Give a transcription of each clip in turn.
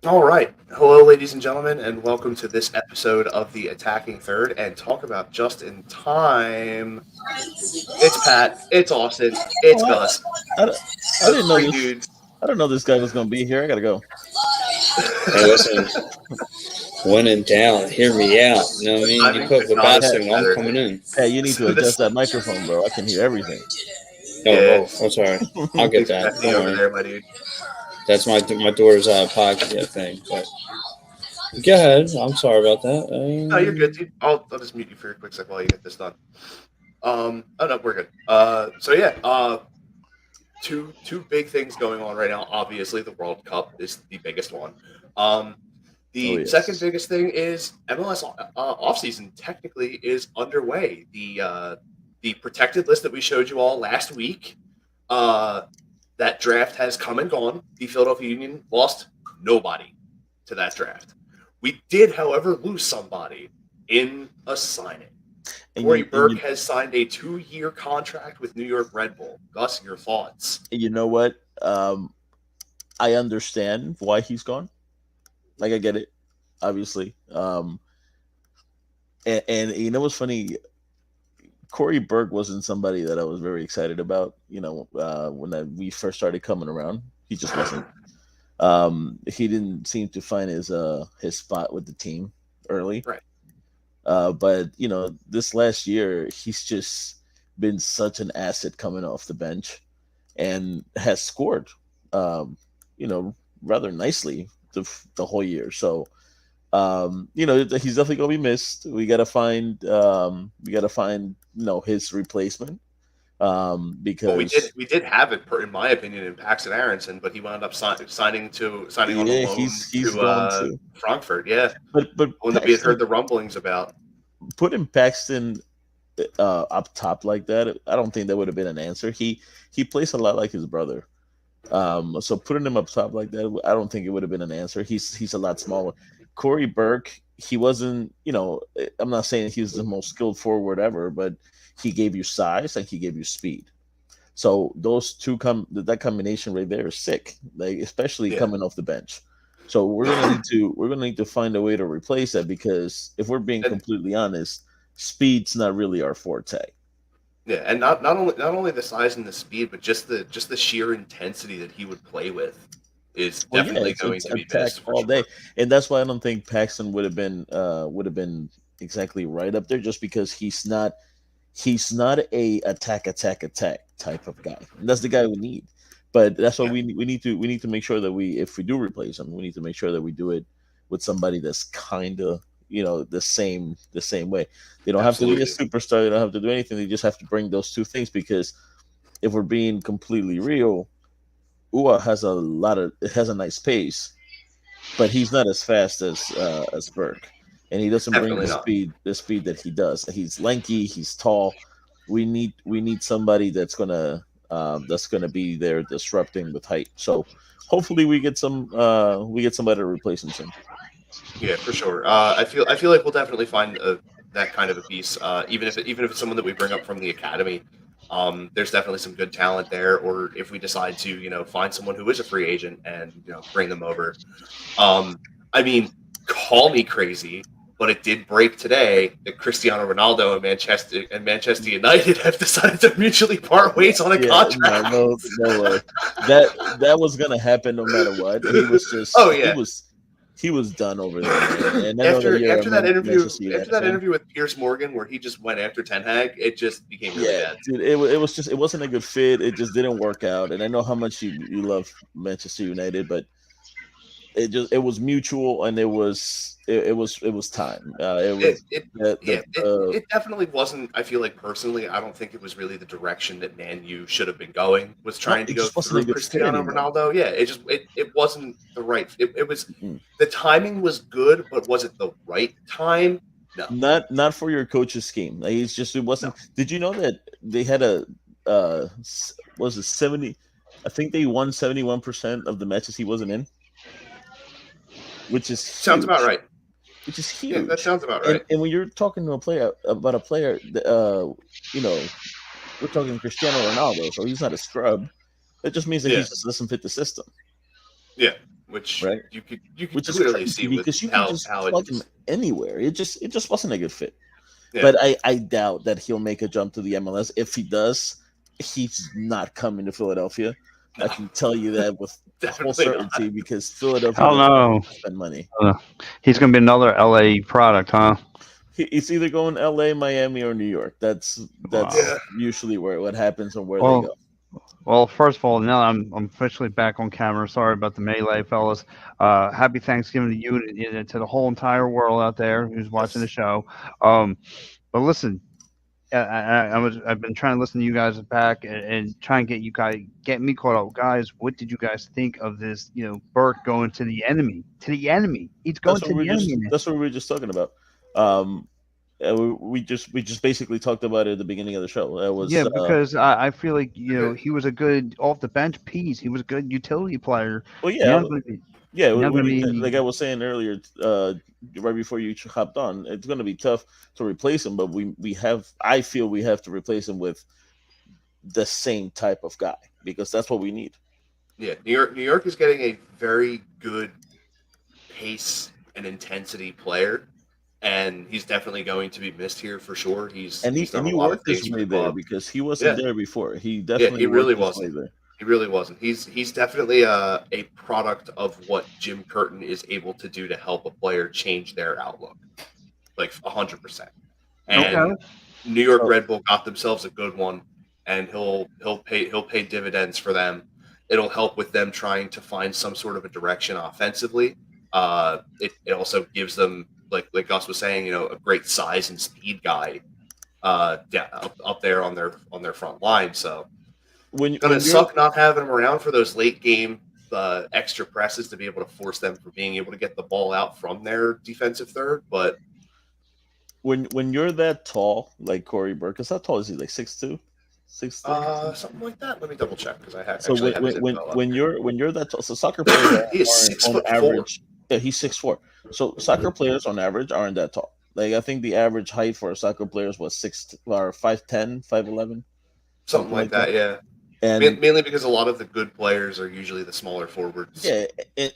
All right. Hello, ladies and gentlemen, and welcome to this episode of the Attacking Third and Talk About Just in Time. It's Pat, it's Austin, it's Oh, Gus, I, I, I the didn't know three this. dudes. I didn't know this guy was gonna be here. I gotta go. Hey, listen, when in doubt, hear me out. You know what I mean? You Timing put could the not bat have Pat, been signal, I'm better. coming in. Pat, you need to So adjust this, that microphone, bro. I can hear everything. yeah, Oh, sorry. I'll get it's that. messy Don't over worry. there, my dude. That's my daughter's podcast thing. But go ahead. I'm sorry about that. No, you're good, dude. I'll just mute you for a quick sec while you get this done. Oh no, we're good. Two big things going on right now. Obviously, the World Cup is the biggest one. Um, Oh the second yes. biggest thing is MLS offseason technically is underway. The protected list that we showed you all last week, that draft has come and gone. The Philadelphia Union lost nobody to that draft. We did, however, lose somebody in a signing. And Corey you and Burke you has signed a 2-year contract with New York Red Bull. Gus, your thoughts? you know what? I understand why he's gone. Like I get it, obviously. And you know what's funny? Corey Burke wasn't somebody that I was very excited about. When we first started coming around, he just wasn't. He didn't seem to find his spot with the team early. Right. But this last year, he's just been such an asset coming off the bench, and has scored, um, rather nicely the whole year. So, he's definitely gonna be missed. We gotta find his replacement, Well, we because did we did have it, in my opinion, in Paxton Aronson, but he wound up signing on a yeah, loan he's to going to. Frankfurt. Yeah, But one that we had heard Paxton, the rumblings about. putting Paxton up top like that, I don't think that would have been an answer. He plays a lot like his brother. So putting him up top like that, I don't think it would have been an answer. He's a lot smaller. Corey Burke, he wasn't. I'm not saying he's the most skilled forward ever, but he gave you size and he gave you speed. So those two that combination right there is sick. Like, especially Yeah, coming off the bench. So we're gonna need to find a way to replace that, because if we're being and completely honest, speed's not really our forte. yeah, and not only the size and the speed, but just the sheer intensity that he would play with is Well, yeah, definitely going it's to be attack missed for all day, sure. and that's why I don't think Paxton would have been exactly right up there, just because he's not a attack type of guy. And that's the guy we need. But that's why Yeah, we need to make sure that if we do replace him, we need to make sure that we do it with somebody that's kind of the same way. They don't have to be a absolutely. superstar. They don't have to do anything. They just have to bring those two things, because if we're being completely real, Ua has a nice pace, but he's not as fast as Burke, and he doesn't bring Definitely the not. speed that he does. He's lanky, he's tall. We need somebody that's gonna be there disrupting with height. So hopefully we get somebody to replace him soon. Yeah, for sure. I feel like we'll definitely find that kind of a piece, even if it's someone that we bring up from the academy. There's definitely some good talent there, or if we decide to, find someone who is a free agent and bring them over. I mean, call me crazy, but it did break today that Cristiano Ronaldo and Manchester United have decided to mutually part ways on a Yeah, no, contract. no way. That was gonna happen no matter what. He was Oh just he yeah, was he was done over there, man. And I know that after you're a after that interview Manchester after United that fan. interview with Piers Morgan where he just went after Ten Hag, it just became really Yeah, bad. dude, it wasn't a good fit. It just didn't work out. And I know how much you love Manchester United, but it was mutual, and it was time. It It was it the yeah, it definitely wasn't. I feel like personally, I don't think it was really the direction that Man U should have been going. Was no, trying to it go just wasn't a through good fit Cristiano anymore. Ronaldo. Yeah, it wasn't the right. It was Mm. the timing was good, but was it the right time? No, Not for your coach's scheme. Like, it no. wasn't. Did you know that they had was it 70? I think they won 71% of the matches he wasn't in, which is Sounds about huge. right. Which is Yeah, that huge. sounds about And right. and when you're talking to a player about a player, you know, we're talking Cristiano Ronaldo, so he's not a scrub. It just means that he Yeah, just doesn't fit the system. yeah. which right? you could Which is clearly crazy see with because you can just how plug him it's anywhere. It just wasn't a good fit. yeah. But I doubt that he'll make a jump to the MLS. If he does, he's not coming to Philadelphia. I No, can tell you that with full definitely not. certainty because Philadelphia Hell doesn't no. spend money. He's going to be another LA product, huh? It's either going L.A., Miami, or New York. That's Wow. Yeah. usually what happens and where they Well, go. well, first of all, now I'm officially back on camera. Sorry about the melee, fellas. Happy Thanksgiving to you and to the whole entire world out there who's watching the show. But listen, I've been trying to listen to you guys back and try and get me caught up. Guys, what did you guys think of this? Burke going to the enemy. To the enemy. He's going to the enemy. That's what we were just talking about. We just basically talked about it at the beginning of the show. That was Yeah, because I feel like he was a good off the bench piece. He was a good utility player. well, Now gonna be- yeah. now When gonna you, be- like I was saying earlier, right before you hopped on, it's going to be tough to replace him. But I feel we have to replace him with the same type of guy because that's what we need. Yeah, New York is getting a very good pace and intensity player, and he's definitely going to be missed here for sure. He's done He a lot of worked his things for way the there club. because he wasn't there before. He definitely he really worked his way wasn't. there. He really wasn't. He's definitely a product of what Jim Curtin is able to do to help a player change their outlook, like 100%. And Okay. New York Red Bull got themselves a good one, and he'll pay dividends for them. It'll help with them trying to find some sort of a direction offensively. It also gives them, like Gus was saying, a great size and speed guy up there on their front line. So it's gonna suck not having him around for those late game extra presses to be able to force them from being able to get the ball out from their defensive third. But when you're that tall, like Corey Burke, how tall is he? Like 6'2"? 6'3"? something like that. Let me double check because I So actually have his info up here. when you're that tall, so soccer players He is aren't on 6'4". average. Yeah, he's 6'4". So soccer players on average aren't that tall. Like I think the average height for a soccer player was 5'10", 5'11", Something like that. Yeah. And Mainly because a lot of the good players are usually the smaller forwards. yeah,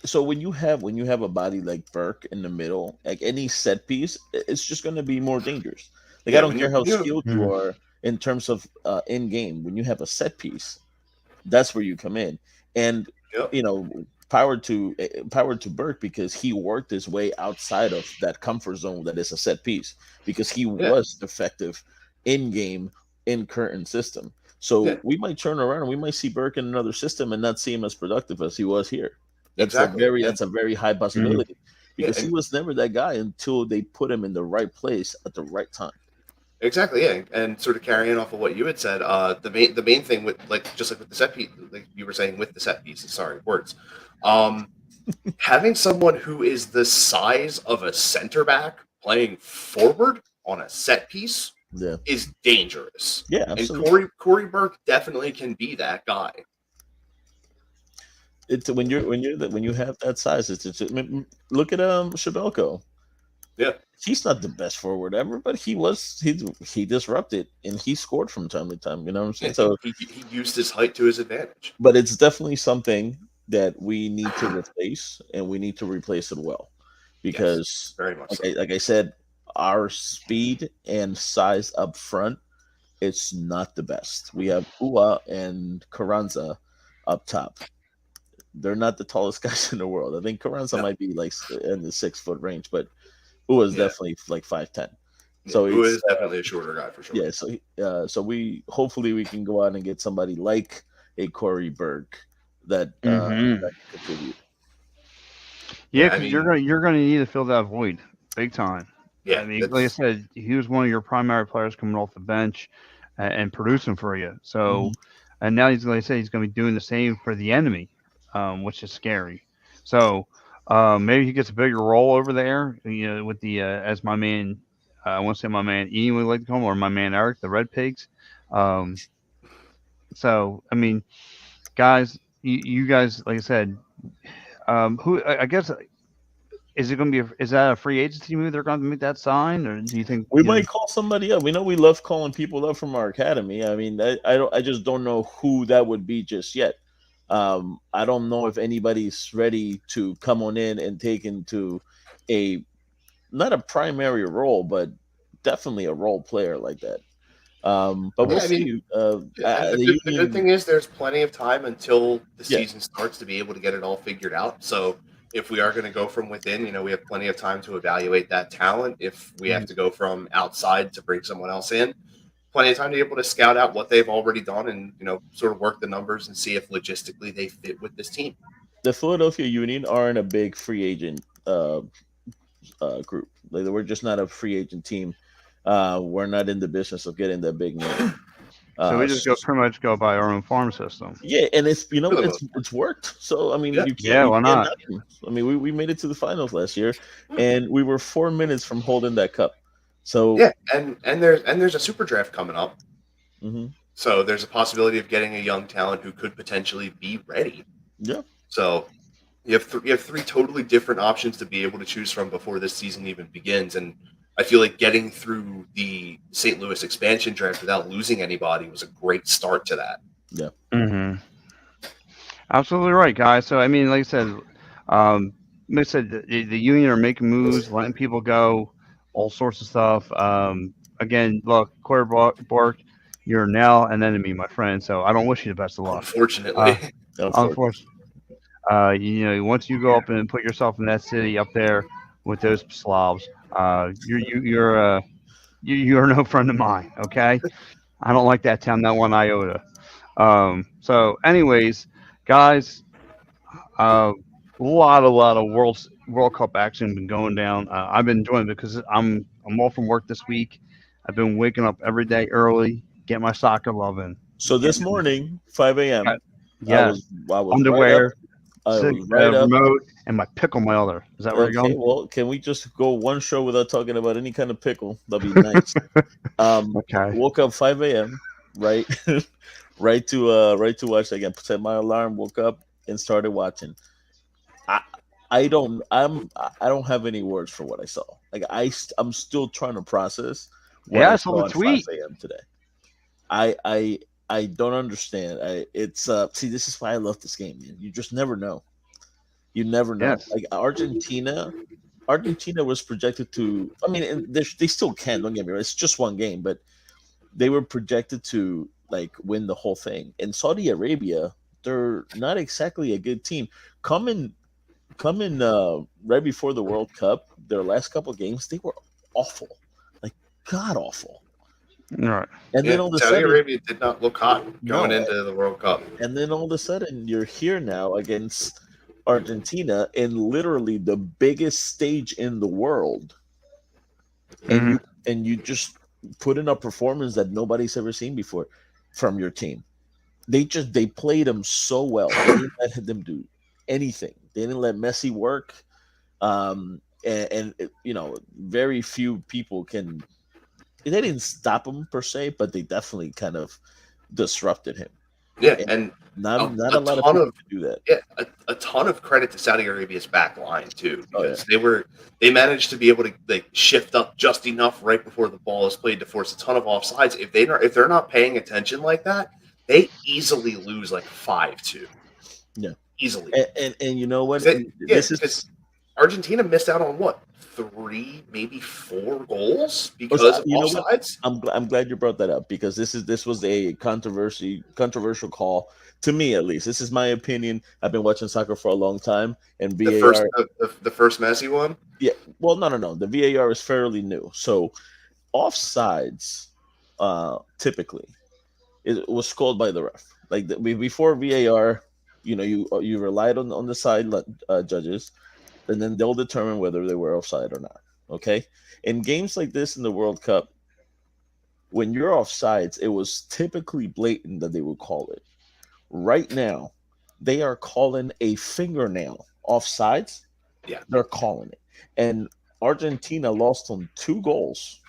so when you have a body like Burke in the middle, like any set piece, it's just going to be more dangerous. Like Yeah, I don't when care you- how you- skilled you are in terms of in game. When you have a set piece, that's where you come in. And Yep. power to Burke because he worked his way outside of that comfort zone that is a set piece because he was effective in game in current system. So we might turn around and we might see Burke in another system and not see him as productive as he was here. That's a very high possibility because he was never that guy until they put him in the right place at the right time. Exactly, yeah, and sort of carrying off of what you had said, the main thing with just like with the set piece, like you were saying with the set pieces, sorry, words, having someone who is the size of a center back playing forward on a set piece is dangerous. Yeah, absolutely. And Corey Burke definitely can be that guy. It's when you have that size. Look at Shabelko. Yeah, he's not the best forward ever, but he disrupted and he scored from time to time. You know what I'm saying? Yeah, so he used his height to his advantage. But it's definitely something that we need to replace, and we need to replace it well, because very much like I said, our speed and size up front, it's not the best. We have Ua and Carranza up top. They're not the tallest guys in the world. I think Carranza might be like in the 6 foot range, but Ua is definitely like 5'10". So Ua is definitely a shorter guy for sure. Yeah. So we hopefully we can go out and get somebody like a Corey Burke that can contribute. Yeah, because you're gonna need to fill that void big time. Yeah, I mean, like I said, he was one of your primary players coming off the bench and producing for you. So, and now he's going to be doing the same for the enemy, which is scary. So maybe he gets a bigger role over there. With the as my man, I want to say my man Ian would like to call him, or my man Eric, the Red Pigs. So I mean, guys, you guys, like I said, who I guess. Is it going to be? Is that a free agency move? They're going to make that sign, or do you think we might call somebody up? We know we love calling people up from our academy. I mean, I just don't know who that would be just yet. I don't know if anybody's ready to come on in and take into a not a primary role, but definitely a role player like that. But we'll Yeah, I mean, see. and The the good Union, thing is there's plenty of time until the yeah, season starts to be able to get it all figured out. So if we are going to go from within, we have plenty of time to evaluate that talent. If we have Mhm. to go from outside to bring someone else in, plenty of time to be able to scout out what they've already done and sort of work the numbers and see if logistically they fit with this team. the Philadelphia Union aren't a big free agent group. Like we're just not a free agent team. We're not in the business of getting that big name. So we just go S- pretty much go by our own farm system. yeah, and it's you know For what the most part. it's worked. So I mean, Yeah. Yeah, you why can't not? knock them. I mean, we made it to the finals last year, and we were 4 minutes from holding that cup. So Yeah, and there's a super draft coming up. mhm, So there's a possibility of getting a young talent who could potentially be ready. yeah. So you have three totally different options to be able to choose from before this season even begins, and I feel like getting through the St. Louis expansion draft without losing anybody was a great start to that. Hmm. Absolutely right, guys. So I mean, um, like I said, the union are making moves, letting people go, all sorts of stuff. Again, look, Corey Bork, you're now an enemy, my friend. So I don't wish you the best of luck. Unfortunately, Uh, Unfortunately, unfortunately, once you go up and put yourself in that city up there with those slobs, you're no friend of mine. Okay, I don't like that town, not one iota. So, anyways, guys, a lot of World Cup action been going down. I've been enjoying it because I'm off from work this week. I've been waking up every day early, get my soccer loving, so this getting morning, 5 a.m. I yes, was I was right up. underwear, I was right up. remote, and my pickle mailer. Is that where you're Okay, going? well, can we just go one show without talking about any kind of pickle? That'd be nice. Okay. Woke up 5 a.m. Right, right to watch again. Set my alarm. Woke up and started watching. I I don't have any words for what I saw. Like I'm still trying to process what Yeah, I I saw the saw at 5 tweet. a.m. today. I I I don't understand. It's see, this is why I love this game, man. You just never know. You never know. Yes. Like Argentina was projected to. I mean, and they still can. Don't get me wrong. It's just one game, but they were projected to like win the whole thing. In Saudi Arabia, they're not exactly a good team. Coming coming right before the World Cup, their last couple games they were awful, like god awful. All right. And then yeah, all of a Saudi sudden, Arabia did not look hot going no. into the World Cup. And then all of a sudden, you're here now against Argentina in literally the biggest stage in the world, and Hmm. you just put in a performance that nobody's ever seen before from your team. They played them so well. They didn't let them do anything. They didn't let Messi work. Very few people can. They didn't stop him per se, but they definitely kind of disrupted him. Yeah, And and not a a lot of ton people of can do that. yeah, a ton of credit to Saudi Arabia's back line too, Oh yeah. because they managed to be able to like shift up just enough right before the ball is played to force a ton of offsides. If they're not paying attention like that, they easily lose like 5-2. Yeah. Easily. And you know what? Yeah, This is because Argentina missed out on what, 3, maybe 4 goals oh, so, because of you know what? offsides. I'm glad you brought that up because this was a controversial call to me at least. This is my opinion. I've been watching soccer for a long time, and The first VAR. the first Messi one. Yeah, well, no. The VAR is fairly new, so offsides typically it was called by the ref. Like before VAR, you relied on the side judges, and then they'll determine whether they were offside or not. Okay, in games like this in the World Cup, when you're offsides, it was typically blatant that they would call it. Right now, they are calling a fingernail offsides. Yeah. They're calling it, and Argentina lost on 2 goals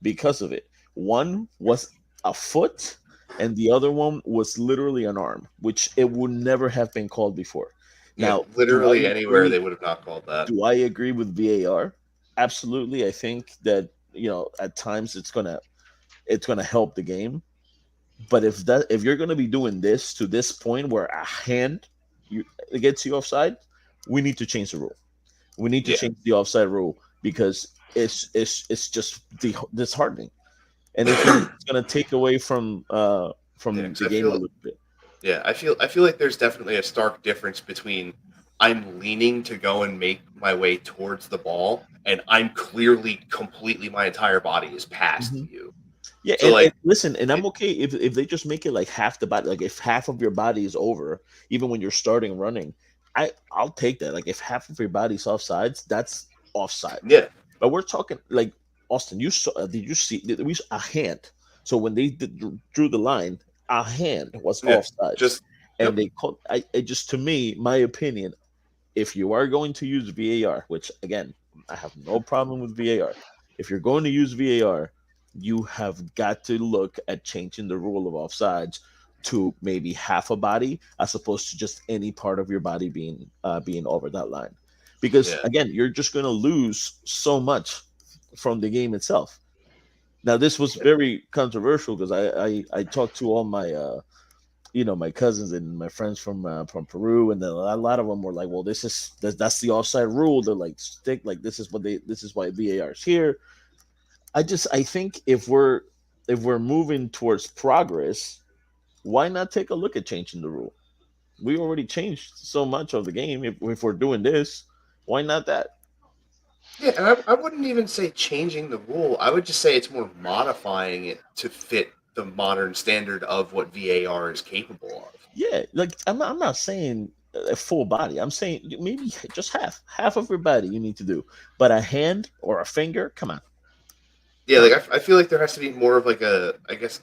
because of it. One was a foot, and the other one was literally an arm, which it would never have been called before. Yeah, Now, do I literally anywhere agree? they would have not called that. Do I agree with VAR? Absolutely. I think that at times it's gonna help the game. But if you're going to be doing this to this point where a hand it gets you offside, we need to change the rule. We need to Yeah. change the offside rule because it's just disheartening, and it's gonna take away Yeah, from 'cause the game a little bit. yeah, I feel like there's definitely a stark difference between I'm leaning to go and make my way towards the ball, and I'm clearly completely my entire body is past Mhm. you. Yeah, So and like, listen, and it, I'm okay if they just make it like half the body, like if half of your body is over, even when you're starting running, I'll take that. Like if half of your body's offsides, that's offsides. yeah, But we're talking like Austin. You saw? Did you see? A hand? So when they drew the line, a hand was yeah, offsides, just and yep, they called. It just to me, my opinion, if you are going to use VAR, which again, I have no problem with VAR. If you're going to use VAR, you have got to look at changing the rule of offsides to maybe half a body as opposed to just any part of your body being over that line. Because yeah, again, you're just going to lose so much from the game itself. Now, this was very controversial because I talked to all my my cousins and my friends from Peru, and then a lot of them were like, "Well, that's the offside rule." They're like, "Stick like this is why VAR is here." I think if we're moving towards progress, why not take a look at changing the rule? We already changed so much of the game. If we're doing this, why not that? yeah. And I wouldn't even say changing the rule. I would just say it's more modifying it to fit the modern standard of what VAR is capable of. Yeah, like I'm not saying a full body. I'm saying maybe just half of your body you need to do, but a hand or a finger, come on. Yeah, like I feel like there has to be more of like a I guess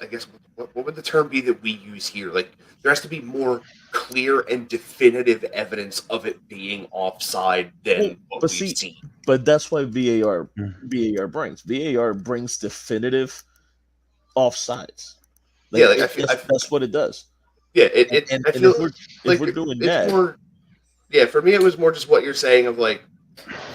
what would the term be that we use here? Like there has to be more clear and definitive evidence of it being offside Well, than what but we've see, seen. but that's why VAR Mm. VAR brings definitive offsides. Yeah, Like like that's what it does. yeah, And, it and I and if feel we're like doing it's that, more yeah, for me it was more just what you're saying of like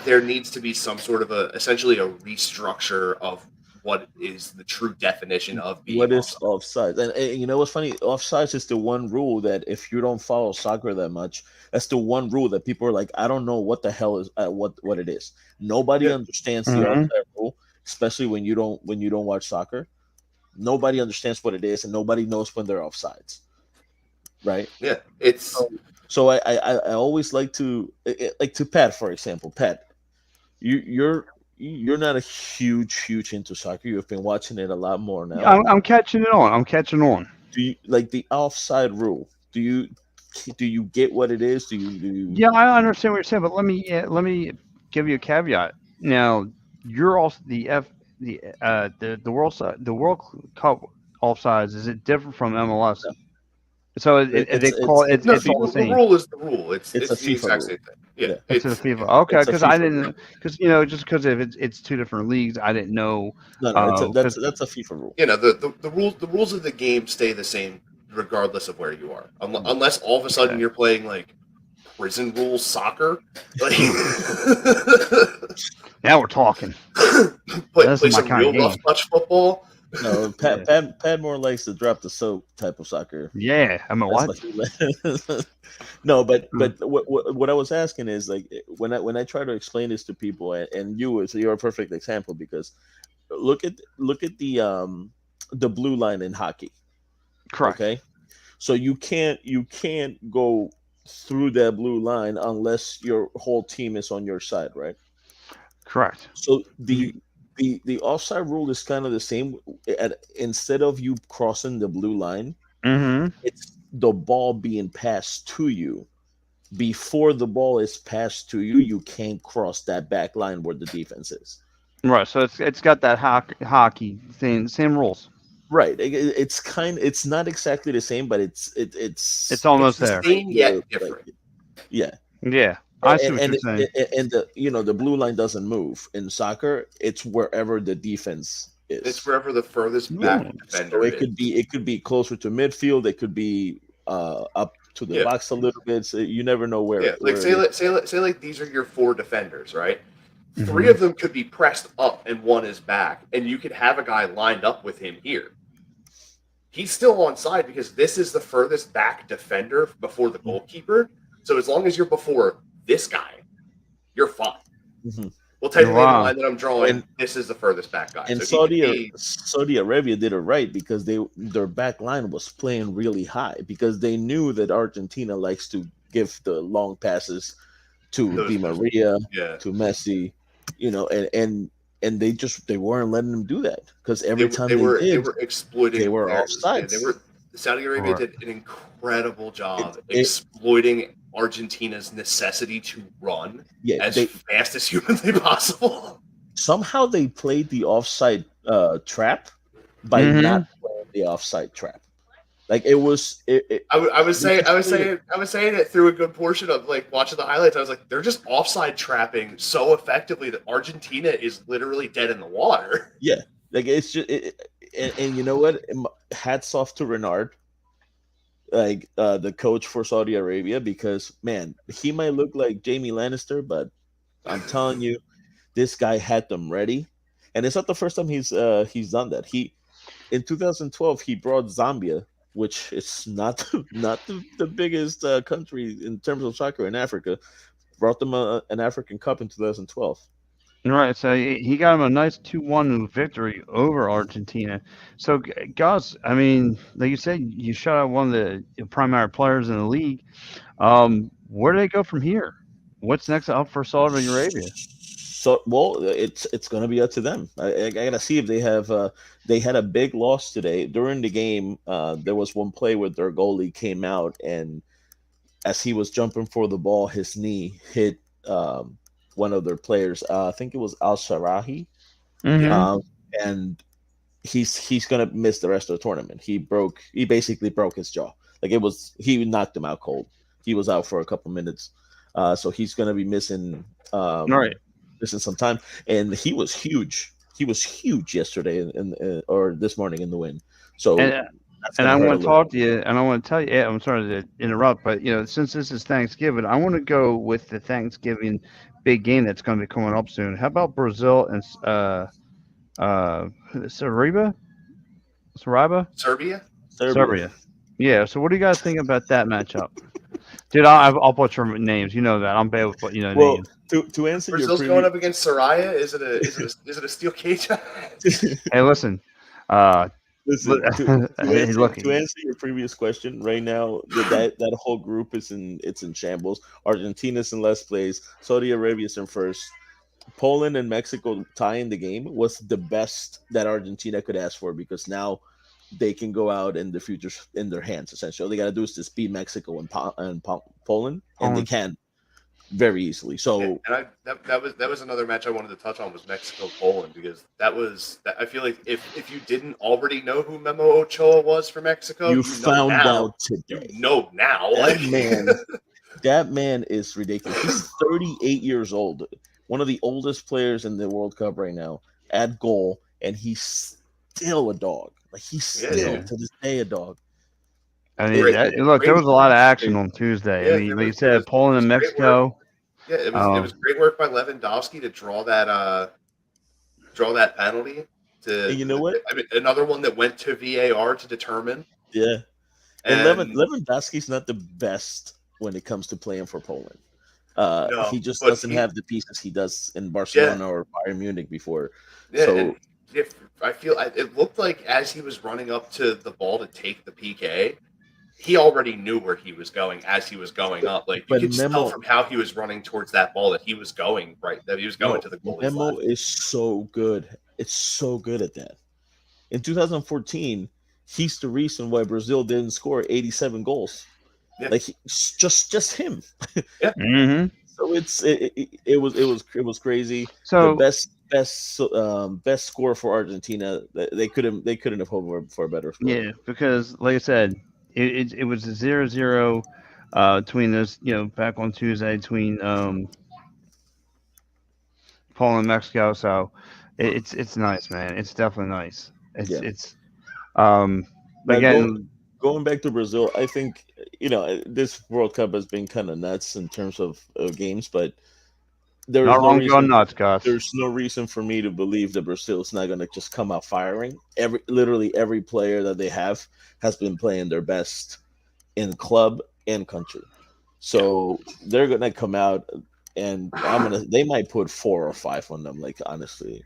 there needs to be some sort of a essentially a restructure of what is the true definition of being what is offside. offsides? And you know what's funny? Offsides is the one rule that if you don't follow soccer that much, that's the one rule that people are like, I don't know what the hell is what it is. Nobody Yeah. understands the Mhm. offside rule, especially when you don't watch soccer. Nobody understands what it is, and nobody knows when they're offsides, right? Yeah. It's So I always like to like to Pat, for example. Pat, you're not a huge into soccer. You've been watching it a lot more now. I'm catching it on. I'm catching on. Do you like the offside rule? Do you get what it is? Do you Yeah, I understand what you're saying, but let me give you a caveat. Now, you're also the World Cup offsides. Is it different from MLS? no. So It's they call it's it. it's a no, It's the, all the FIFA the rule. same. rule is the rule. It's It's a it's the FIFA exact rule. same thing. Yeah, Yeah, It's in the it's FIFA. Okay, it's a because I FIFA rule. didn't, because just because if it's two different leagues, I didn't know. No, it's Because that's a FIFA rule. the rules of the game stay the same regardless of where you are, unless all of a sudden okay, you're playing like prison rules soccer, like now we're talking. play This is play my some kind of real game. rough touch football. No, Yeah, Pat more likes to drop the soap type of soccer. yeah. I mean, That's what? what he No, but Mm. what I was asking is like when I try to explain this to people, and you're a perfect example because look at the blue line in hockey. Correct. Okay, so you can't go through that blue line unless your whole team is on your side, right? Correct. So You. the offside rule is kind of the same. Instead of you crossing the blue line, Mm-hmm. it's the ball being passed to you. Before the ball is passed to you, you can't cross that back line where the defense is. Right. So it's got that hockey thing, same rules. Right. It's not exactly the same, but It's It's almost the there. same there, yet like different. yeah. Yeah, I see what And you're saying. and the blue line doesn't move in soccer. It's wherever the defense It's is. wherever the furthest Yeah. back Mm. So defender it is. could be closer to midfield. It could be up to the Yeah, box a little bit. So you never know yeah. Like where it is. say like these are your four defenders, right? Three Hmm. of them could be pressed up and one is back, and you could have a guy lined up with him here. he's still onside because this is the furthest back defender before the goalkeeper. So as long as you're before this guy, you're fine. Mhm. Well, technically, in the Wow. line that I'm drawing, And- this is the furthest back guy. And So he could be. Saudi Arabia did it right because their back line was playing really high because they knew that Argentina likes to give the long passes to Those- Di Maria, Yeah. to Messi, and they weren't letting them do that because every time they were did, exploiting. they were offsides. They were. Saudi Arabia Right. did an incredible job It- exploiting Argentina's necessity to run yeah, as they fast as humanly possible. somehow they played the offside trap by Mhm. not playing the offside trap. Like it was, I was saying it through a good portion of like watching the highlights. I was like, they're just offside trapping so effectively that Argentina is literally dead in the water. yeah, like it's just, and you know what? Hats off to Renard, like the coach for Saudi Arabia, because man, he might look like Jamie Lannister, but I'm telling you, this guy had them ready, and it's not the first time he's done that. In 2012 he brought Zambia, which is not the biggest country in terms of soccer in Africa, brought them an African Cup in 2012. Right, so he got him a nice 2-1 victory over Argentina. So, guys, I mean, like you said, you shut out one of the primary players in the league. Where do they go from here? What's next up for Saudi Arabia? So, well, it's going to be up to them. I gotta see if they have. They had a big loss today during the game. There was one play where their goalie came out, and as he was jumping for the ball, his knee hit one of their players. I think it was Al Sharahi, Mhm. and he's gonna miss the rest of the tournament. He basically broke his jaw. Like he knocked him out cold. He was out for a couple minutes, so he's gonna be missing. Right. Missing some time, and he was huge. He was huge yesterday or this morning in the win. So And that's and gonna I hurt a want to little. talk to you, and I want to tell you. Yeah, I'm sorry to interrupt, but since this is Thanksgiving, I want to go with the Thanksgiving big game that's going to be coming up soon. How about Brazil and Sariba? Sariba? Serbia. Serbia. Serbia. Yeah. So what do you guys think about that matchup? Dude, I'll butcher names. You know that I'm bad with Well, names. to answer your Brazil's going up against Soraya. Is it a steel cage? Hey, listen. listen, Hey, look. to answer your previous question, right now that whole group is in shambles. Argentina's in last place. Saudi Arabia's in first. Poland and Mexico tying the game was the best that Argentina could ask for because now they can go out in the future in their hands. Essentially, all they got to do is just beat Mexico and Poland, and they can very easily. So, and that was another match I wanted to touch on was Mexico Poland because I feel like if you didn't already know who Memo Ochoa was for Mexico, you found out You today. know now. That man is ridiculous. He's 38 years old, one of the oldest players in the World Cup right now at goal, and he's still a dog. Like he's still to this day a dog. I mean, Great- look, there was a lot of action great- on Tuesday. Yeah, I mean, there like you was- said, Poland and great work. Mexico. Yeah, it was great work by Lewandowski to draw that penalty. And you know what? I mean, another one that went to VAR to determine. Yeah. And And Lewandowski's not the best when it comes to playing for Poland. No, he just but doesn't have the pieces he does in Barcelona or Bayern Munich before. Yeah, So and if I feel it looked like as he was running up to the ball to take the PK, he already knew where he was going as he was going up. Like you But could tell Memo- from how he was running towards that ball that he was going to the goalie's Memo left. is so good. It's so good at that. In 2014, he's the reason why Brazil didn't score 87 goals. Yeah. Like just him. Mm-hmm. So it was crazy. So The best score for Argentina. They couldn't have hoped for a better score. yeah, because like I said, it was a 0-0 between those. Back on Tuesday between Poland and Mexico. So it's nice, man. It's definitely nice. It's Now, again. going back to Brazil, I think this World Cup has been kind of nuts in terms of games, but there is Not no wrong, reason. going nuts, Gus. There's no reason for me to believe that Brazil's not going to just come out firing. Literally every player that they have has been playing their best in club and country. So they're going to come out, and they might put 4 or 5 on them. Like, honestly,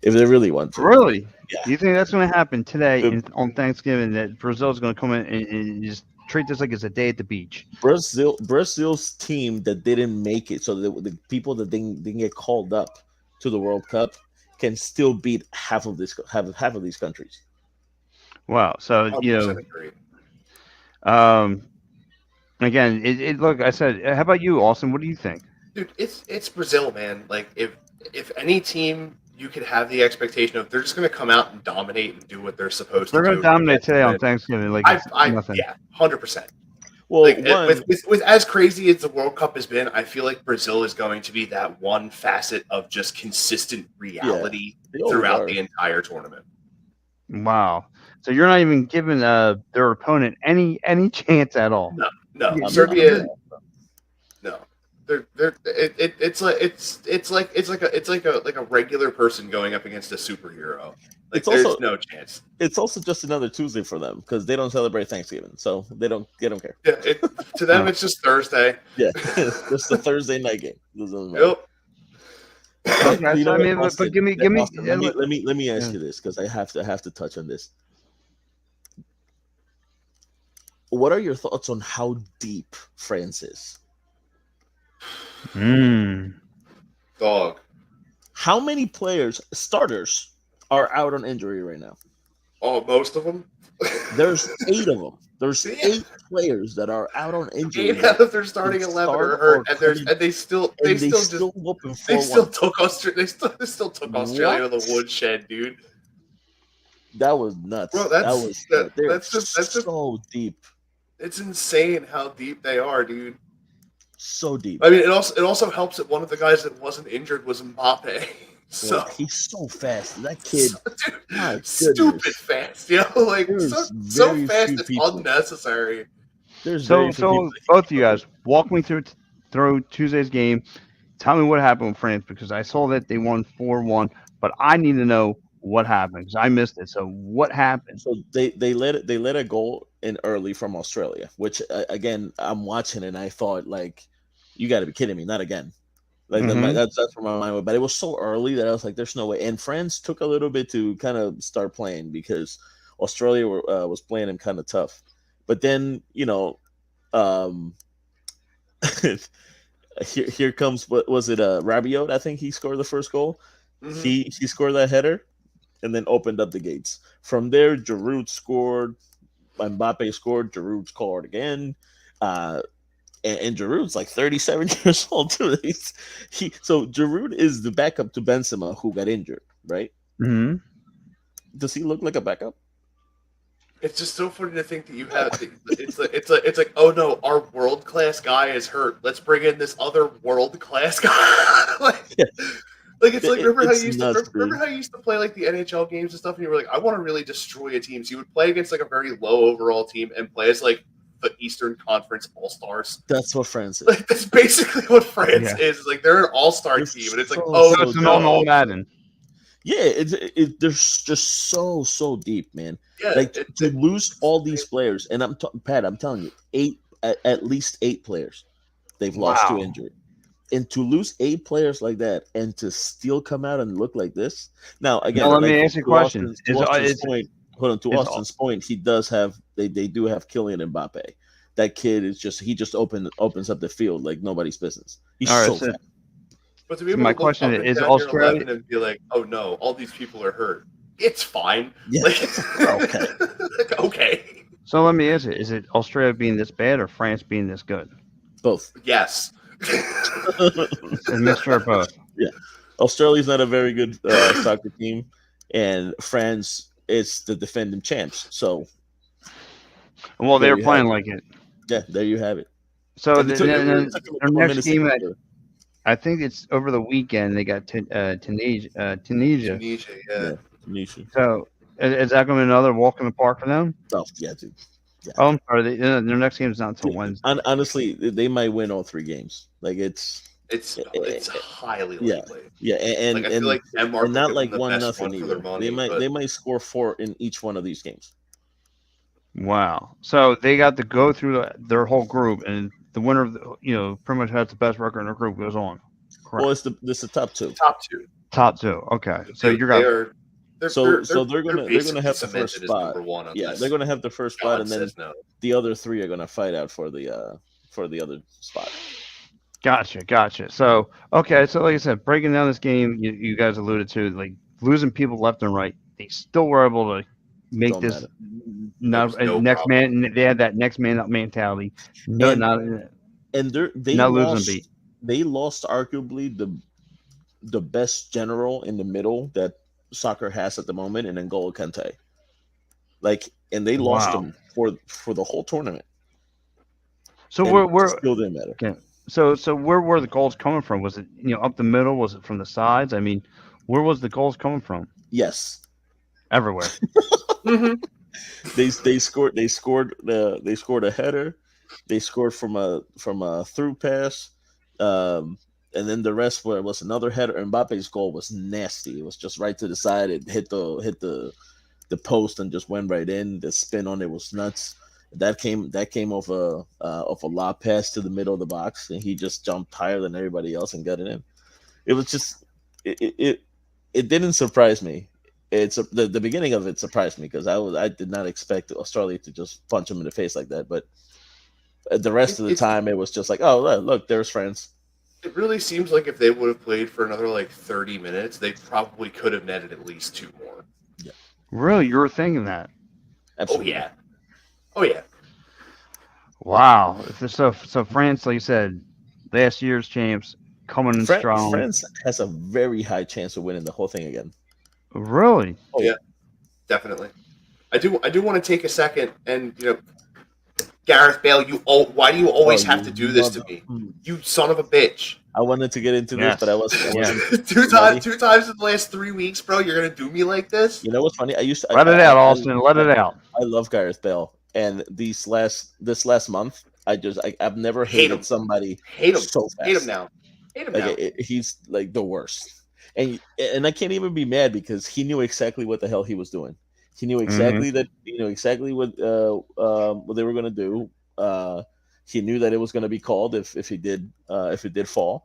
if they really want to. Really? Yeah. Do you think that's going to happen today The- on Thanksgiving? That Brazil's going to come in and just treat this like it's a day at the beach? Brazil's team that didn't make it, so the people that didn't get called up to the World Cup can still beat half of these countries. Wow. So 100% agree. again, look. I said, how about you, Austin? What do you think? Dude, it's Brazil, man. Like if any team you could have the expectation of they're just going to come out and dominate and do what they're supposed They're to going do. to dominate today on Thanksgiving. Like it's nothing. Yeah, 100%. Well, Like, with as crazy as the World Cup has been, I feel like Brazil is going to be that one facet of just consistent reality throughout the entire tournament. Wow. So you're not even giving their opponent any chance at all. No, Serbia. No, it's like a regular person going up against a superhero. Like there's no chance. It's also just another Tuesday for them because they don't celebrate Thanksgiving, so they don't care. Yeah, to them it's just Thursday. Yeah, it's the Thursday night game. Yep. You know, I mean, Austin, but give me. Austin, let me ask you this because I have to touch on this. What are your thoughts on how deep France is? Dog. How many starters are out on injury right now? Oh, most of them. There's 8 of them. There's 8 players that are out on injury. 8 out of their starting 11 are hurt, and they still took Australia. They still took Australia to the woodshed, dude. That was nuts. Bro, that's just so deep. It's insane how deep they are, dude. So deep. I mean, it also helps that one of the guys that wasn't injured was Mbappe. So yeah, he's so fast. That kid, stupid fast, like so fast it's unnecessary. So both of you guys walk me through Tuesday's game. Tell me what happened with France because I saw that they won 4-1, but I need to know what happened because I missed it. So what happened? So they let a goal in early from Australia, which again I'm watching and I thought like, you got to be kidding me, not again. Like that's where my mind went. But it was so early that I was like, "There's no way." And France took a little bit to kind of start playing because Australia was playing them kind of tough. But then here comes what was it? Rabiot, I think he scored the first goal. Mm-hmm. He scored that header, and then opened up the gates. From there, Giroud scored. Mbappe scored. Giroud scored again. And Giroud's like 37 years old too. So Giroud is the backup to Benzema who got injured, right? Mm-hmm. Does he look like a backup? It's just so funny to think that you have. It's like oh no, our world class guy is hurt. Let's bring in this other world class guy. Remember how you used to play like the NHL games and stuff, and you were like, I want to really destroy a team. So you would play against like a very low overall team and play as like the Eastern Conference All-Stars. That's what France is. Like that's basically what France is. Like they're an all-star team, and it's like, it's an all Madden. Yeah, they're just so deep, man. Yeah, like to lose all these players, and Pat, I'm telling you, at least 8 players they've lost to injury, and to lose 8 players like that, and to still come out and look like this. Now again, let me ask you a question. To Austin's point, he does have they do have Kylian Mbappe. That kid is just opens up the field like nobody's business. He's so fast. But to be able my to question is Australia and be like, oh no, all these people are hurt. It's fine. Yeah. Okay. Okay. So let me ask you: is it Australia being this bad or France being this good? Both. Yes. It's a mixture of both. Yeah. Australia's not a very good soccer team, and France is the defending champs. So, well, they're playing like it. Yeah, there you have it. So their next game, I think it's over the weekend. They got Tunisia. Tunisia. Tunisia. So is that going to be another walk in the park for them? Oh yeah, dude. Yeah. Their next game is not until Wednesday. Honestly, they might win all 3 games. Like it's It's highly Yeah, likely. yeah, Like, I feel like Denmark and will not give like them the one best nothing run for their either. money, but They might score 4 in each one of these games. Wow. So they got to go through their whole group, and the winner of pretty much has the best record in their group goes on. Correct. Well, it's the top 2. top 2. Top 2. Okay. So They, you're they got are. So They're they're gonna basically have the first cemented as spot. number one Yeah, unless they're gonna have the first spot, God and then says no. the other 3 are gonna fight out for the other spot. Gotcha. So, okay, so like I said, breaking down this game, you guys alluded to like losing people left and right. They still were able to make Don't this matter. There was no next problem. man. They had that next man up mentality. No, And not they not losing a beat. lost arguably the best general in the middle that soccer has at the moment in N'Golo Kante. Like, and they lost Wow. him for the whole tournament. So And we're still didn't matter. okay. So where were the goals coming from? Was it up the middle? Was it from the sides? I mean, where was the goals coming from? Yes, Everywhere. Mm-hmm. they scored a header. They scored from a through pass. And then the rest was another header. Mbappe's goal was nasty. It was just right to the side. It hit the post and just went right in. The spin on it was nuts. That came off a lob pass to the middle of the box, and he just jumped higher than everybody else and got it in. It was just it didn't surprise me. It's the beginning of it surprised me because I did not expect Australia to just punch him in the face like that. But the rest of the time, it was just like, oh look, there's France. It really seems like if they would have played for another like 30 minutes, they probably could have netted at least 2 more. Yeah. Really, you were thinking that? Absolutely. Oh yeah. Wow. So France, like you said, last year's champs coming in strong. France has a very high chance of winning the whole thing again. Really? Oh, yeah, definitely. I do want to take a second and Gareth Bale, why do you always have to do this to me? You son of a bitch. I wanted to get into this, but I wasn't. two times in the last 3 weeks, bro. You're gonna do me like this? You know what's funny? Let it out, Austin. Let it out. I love Gareth Bale, and this last month, I've never hated somebody so fast. Hate him now. He's like the worst, and I can't even be mad because he knew exactly what the hell he was doing. He knew exactly exactly what they were going to do. He knew that it was going to be called if it did fall,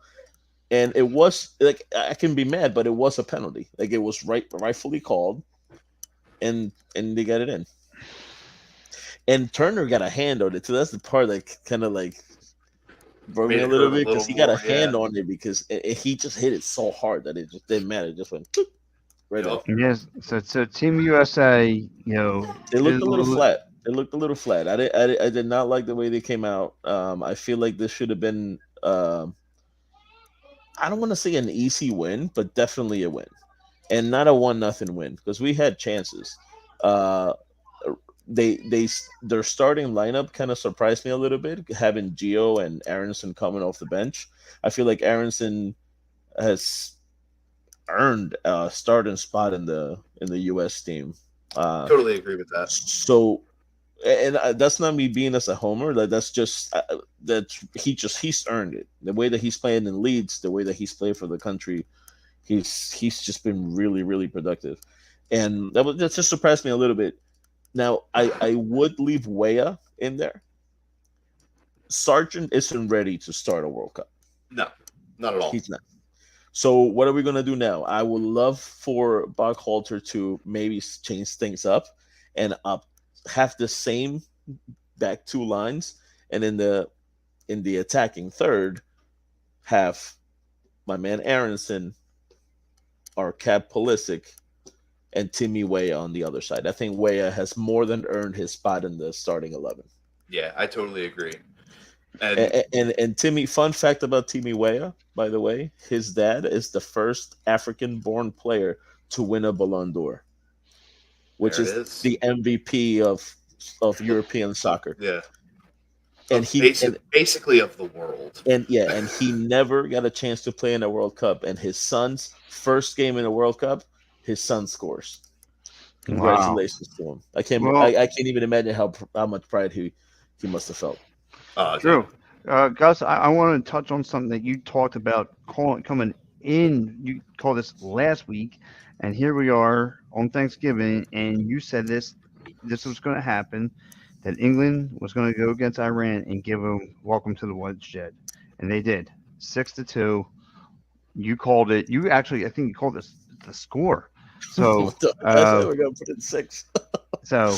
and it was like I can be mad, but it was a penalty. Like it was rightfully called, and they got it in. And Turner got a hand on it too. That's the part that kind of like broke me a little bit because he got a hand on it because he just hit it so hard that it just didn't matter. It just went right off. Yes. So Team USA, they looked a little flat. They looked a little flat. I did not like the way they came out. I feel like this should have been. I don't want to say an easy win, but definitely a win, and not a 1-0 win because we had chances. Their starting lineup kind of surprised me a little bit, having Gio and Aronson coming off the bench. I feel like Aronson has earned a starting spot in the U.S. team. Totally agree with that. So, and that's not me being as a homer. That's just that he's earned it. The way that he's playing in Leeds, the way that he's played for the country, he's just been really, really productive, and that just surprised me a little bit. Now, I would leave Weah in there. Sargent isn't ready to start a World Cup. No, not at all. He's not. So what are we going to do now? I would love for Buckhalter to maybe change things up and have the same back 2 lines. And in the attacking third, have my man Aronson, our Cap Pulisic, and Timmy Weah on the other side. I think Weah has more than earned his spot in the starting 11. Yeah, I totally agree. And Timmy, fun fact about Timmy Weah, by the way, his dad is the first African-born player to win a Ballon d'Or, which is the MVP of European soccer. Yeah. And basically of the world. And he never got a chance to play in a World Cup. And his son's first game in a World Cup, his son scores. Congratulations to him. I can't even imagine how much pride he must have felt. True. Gus, I want to touch on something that you talked about coming in. You called this last week, and here we are on Thanksgiving, and you said this was going to happen, that England was going to go against Iran and give them welcome to the woodshed, and they did 6-2. You called it. You actually, I think you called this the score. So, I said we're gonna put in 6. so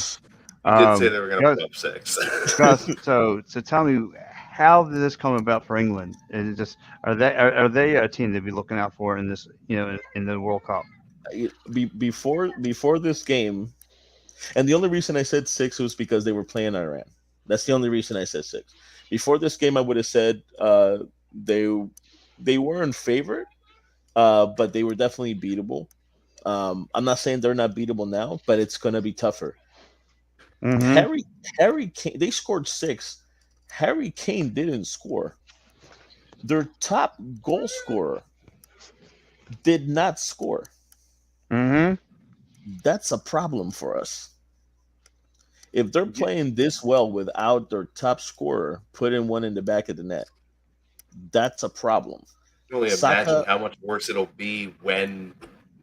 You did say they were going to Gus, put up 6. Gus, so tell me, how did this come about for England? Is it just are they a team to be looking out for in this in the World Cup? Before this game, and the only reason I said 6 was because they were playing Iran. That's the only reason I said 6. Before this game, I would have said they weren't favored, but they were definitely beatable. I'm not saying they're not beatable now, but it's going to be tougher. Mm-hmm. Harry Kane, they scored 6. Harry Kane didn't score. Their top goal scorer did not score. Mm-hmm. That's a problem for us. If they're playing this well without their top scorer putting one in the back of the net, that's a problem. I can only imagine how much worse it'll be when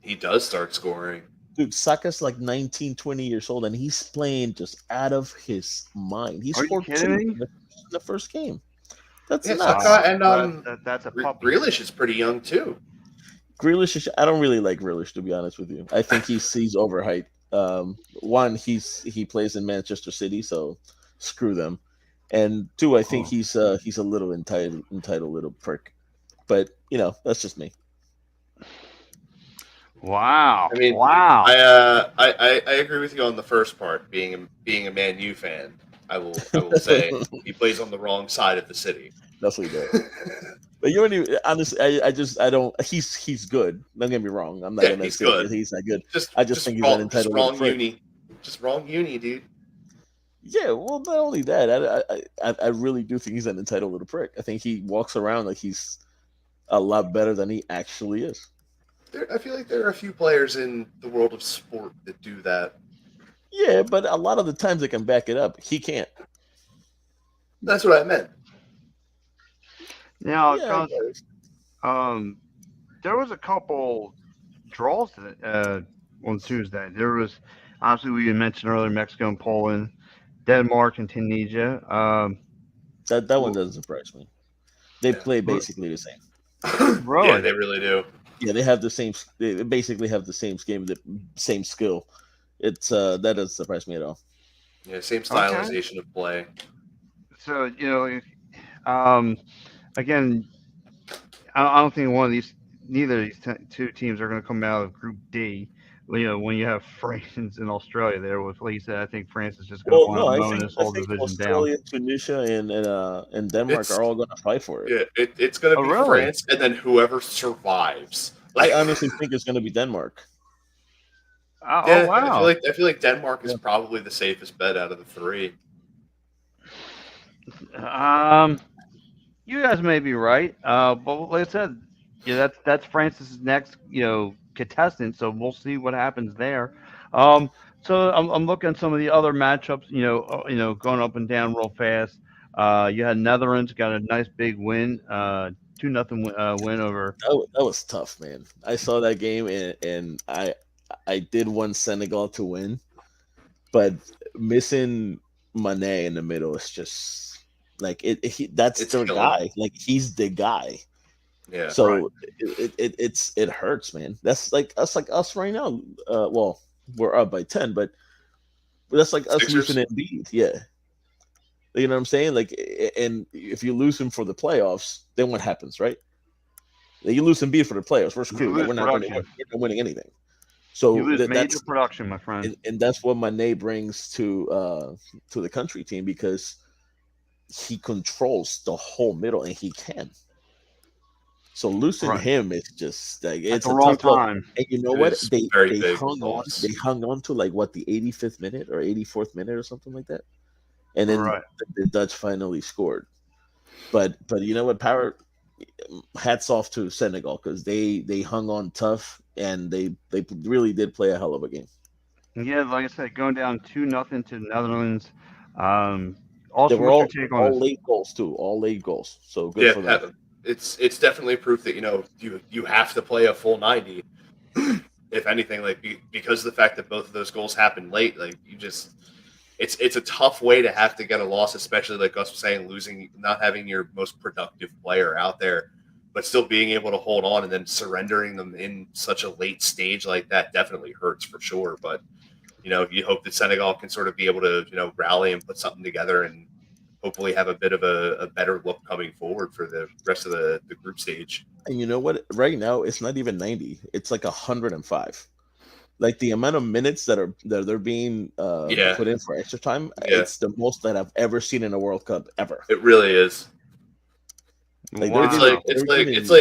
he does start scoring. Dude, Saka's like 19, 20 years old, and he's playing just out of his mind. He Are you scored 2 kidding me? in the first game. That's Yeah, nuts. Saka and That's a puppy. Grealish is pretty young too. Grealish, I don't really like Grealish, to be honest with you. I think he's overhyped. One, he plays in Manchester City, so screw them. And two, I think he's a little entitled little prick. But that's just me. Wow. I mean, wow. I agree with you on the first part. Being a Man U fan, I will say he plays on the wrong side of the city. That's what he does. But you don't even, honestly, I don't. He's good. Don't get me wrong. I'm not gonna say that he's not good. I just think he's an entitled wrong prick. uni. Just wrong uni, dude. Yeah, well, not only that, I really do think he's an entitled little prick. I think he walks around like he's a lot better than he actually is. I feel like there are a few players in the world of sport that do that. Yeah, but a lot of the times they can back it up. He can't. That's what I meant. Now, there was a couple draws on Tuesday. There was, obviously, we mentioned earlier, Mexico and Poland, Denmark and Tunisia. That one doesn't surprise me. They play basically the same. Really? Yeah, they really do. Yeah, they have the same. They basically have the same game, the same skill. It's that doesn't surprise me at all. Yeah, same stylization of play. So again, I don't think neither of these two teams are going to come out of Group D. When you have France and Australia there, with like you said, I think France is just going to mow this whole division Australia, down. Tunisia, and Denmark are all going to fight for it. Yeah, it's going to be really? France, and then whoever survives. I honestly think it's going to be Denmark. Oh wow! I feel like Denmark is probably the safest bet out of the three. You guys may be right, but like I said, that's France's next contestant, so we'll see what happens there. So I'm looking at some of the other matchups, going up and down real fast. You had Netherlands got a nice big win, 2-0 win over. That was tough, man. I saw that game and I did want Senegal to win, but missing Mane in the middle is just like that's their guy. Like he's the guy. Yeah. So it hurts, man. That's like us right now. Well, we're up by 10, but that's like us losing Embiid. Yeah. You know what I'm saying? Like, and if you lose him for the playoffs, then what happens, right? You lose Embiid for the playoffs. We're screwed. Like, we're not winning anything. So you lose major production, my friend. And that's what Mane brings to the country team, because he controls the whole middle and he can. So losing him is just like it's a wrong time. And you know what? They hung on to like what, the 85th minute or 84th minute or something like that. And then the Dutch finally scored. But you know what? Hats off to Senegal, because they hung on tough and they really did play a hell of a game. Yeah, like I said, going down 2-0 to the Netherlands. Also, were what's your take on all this? late goals too, all late goals. So good Yeah, for them. it's definitely proof that you have to play a full 90. If anything, like because of the fact that both of those goals happened late, like it's a tough way to have to get a loss, especially like Gus was saying, losing, not having your most productive player out there, but still being able to hold on and then surrendering them in such a late stage like that definitely hurts for sure. But you hope that Senegal can sort of be able to rally and put something together and hopefully have a bit of a better look coming forward for the rest of the group stage. And you know what? Right now, it's not even 90. It's like 105. Like the amount of minutes that they're being Yeah, put in for extra time, yeah, it's the most that I've ever seen in a World Cup ever. it really is. Like It's Wow.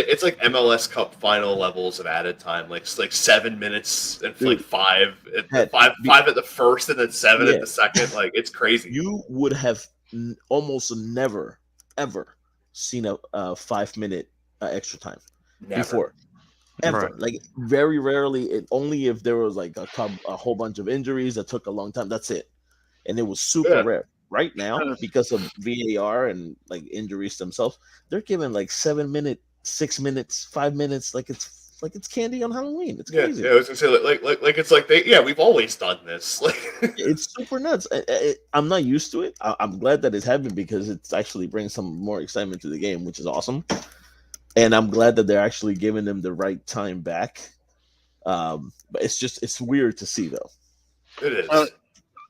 it's like MLS Cup final levels of added time, like 7 minutes and like Dude, five, Pat, five at the first and then seven yeah, at the second. Like it's crazy. you would have almost never ever seen a 5 minute extra time Never. before. Ever. Right. Like very rarely, only if there was like a whole bunch of injuries that took a long time. That's it. And it was super Yeah. rare. Right now, because of VAR and like injuries themselves, they're giving like 7 minute, 6 minutes, 5 minutes, like it's candy on Halloween. It's Yeah, crazy. yeah. I was gonna say like it's like we've always done this. Like It's super nuts. I'm not used to it. I'm glad that it's happened because it's actually brings some more excitement to the game, which is awesome. And I'm glad that they're actually giving them the right time back. But it's weird to see though. it is.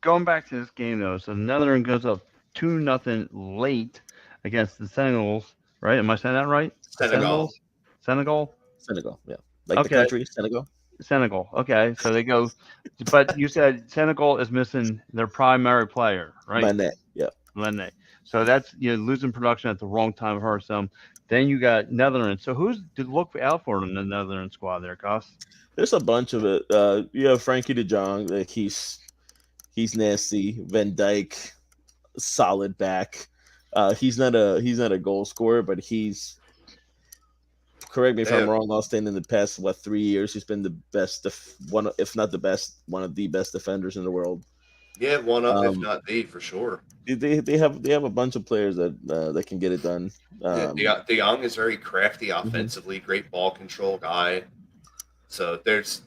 Going back to this game though, so Netherlands goes up 2-0 late against the Senegals, right? Am I saying that right? The Senegal. Senegal? Senegal, yeah, like the Okay. country, Senegal. Senegal. Okay. So they go, but you said Senegal is missing their primary player, right? Mané, yeah. Lene. So that's losing production at the wrong time for some. Then you got Netherlands. So who's to look out for in the Netherlands squad there, Gus? There's a bunch of it. You have Frankie De Jong, like he's nasty. Van Dyke, solid back. He's not a goal scorer, but he's, correct me if I'm wrong, Austin, in the past 3 years, he's been the best, one, if not the best, one of the best defenders in the world. Yeah, one up, if not the, for sure. They have a bunch of players that can get it done. De Jong is very crafty offensively, great ball control guy. So there's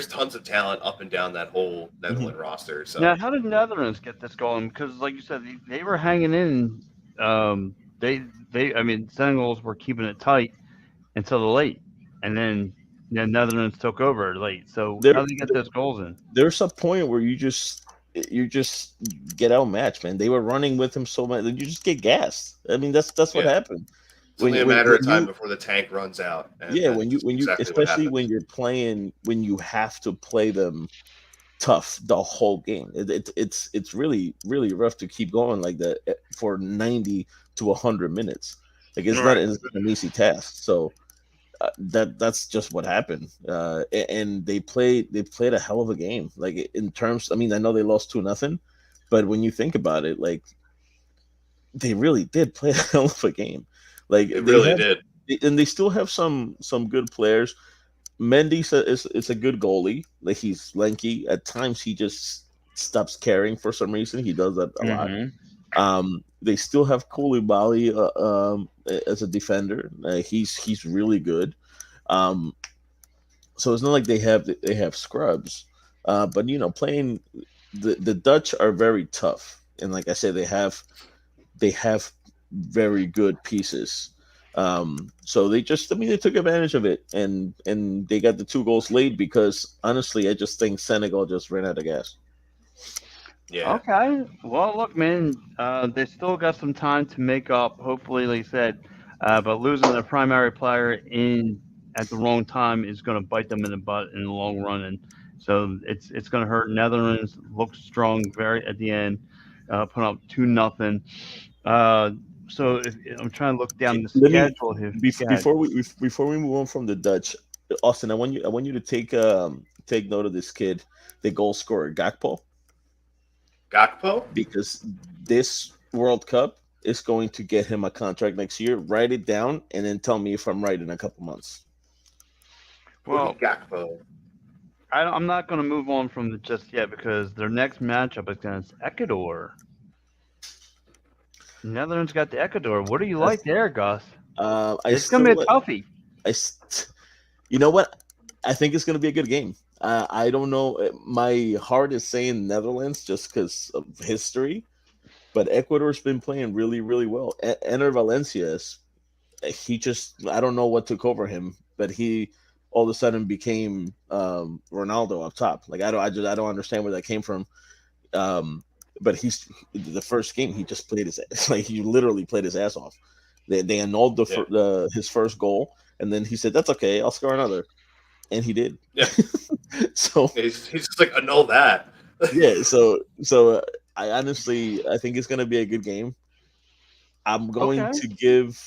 tons of talent up and down that whole Netherlands roster. So now, how did Netherlands get this going? Because, like you said, they were hanging in. I mean, Senegals were keeping it tight until the late, and then Netherlands took over late. So how did they get those goals in? There's a point where you just get outmatched, man. They were running with him so much that you just get gassed. I mean, that's what happened. It's only a matter of time before the tank runs out. And yeah, when you especially when you're playing, when you have to play them tough the whole game, it's really rough to keep going like that for 90 to 100 minutes. Like it's not an easy task. So that's just what happened. And they played a hell of a game. Like in terms, I mean, I know they lost 2-0, but when you think about it, like they really did play a hell of a game. Like they really did, and they still have some good players. Mendy is a good goalie. Like he's lanky. At times he just stops caring for some reason. He does that a lot. They still have Koulibaly as a defender. He's really good. So it's not like they have scrubs. But playing the Dutch are very tough, and like I said, they have very good pieces. So they took advantage of it, and they got the 2 goals late because honestly, I just think Senegal just ran out of gas. Yeah. Okay. Well, look, man, they still got some time to make up. Hopefully, like I said, but losing their primary player at the wrong time is going to bite them in the butt in the long run, and so it's going to hurt. Netherlands looked strong very at the end, put up 2-0. So I'm trying to look down the schedule here. Before we move on from the Dutch, Austin, I want you to take note of this kid, the goal scorer Gakpo, because this World Cup is going to get him a contract next year. Write it down and then tell me if I'm right in a couple months. Well, Gakpo. I'm not going to move on from just yet because their next matchup is against Ecuador. Netherlands got the Ecuador. What do you like there, Gus? It's gonna be a toughie. You know what? I think it's going to be a good game. I don't know. My heart is saying Netherlands just because of history, but Ecuador's been playing really, really well. Enter Valencia, he just, I don't know what took over him, but he all of a sudden became Ronaldo up top. Like I don't understand where that came from. But he's the first game he just played his like he literally played his ass off. They annulled his first goal, and then he said, "That's okay, I'll score another," and he did. Yeah. So he's just like annul that. yeah. So I think it's gonna be a good game. I'm going to give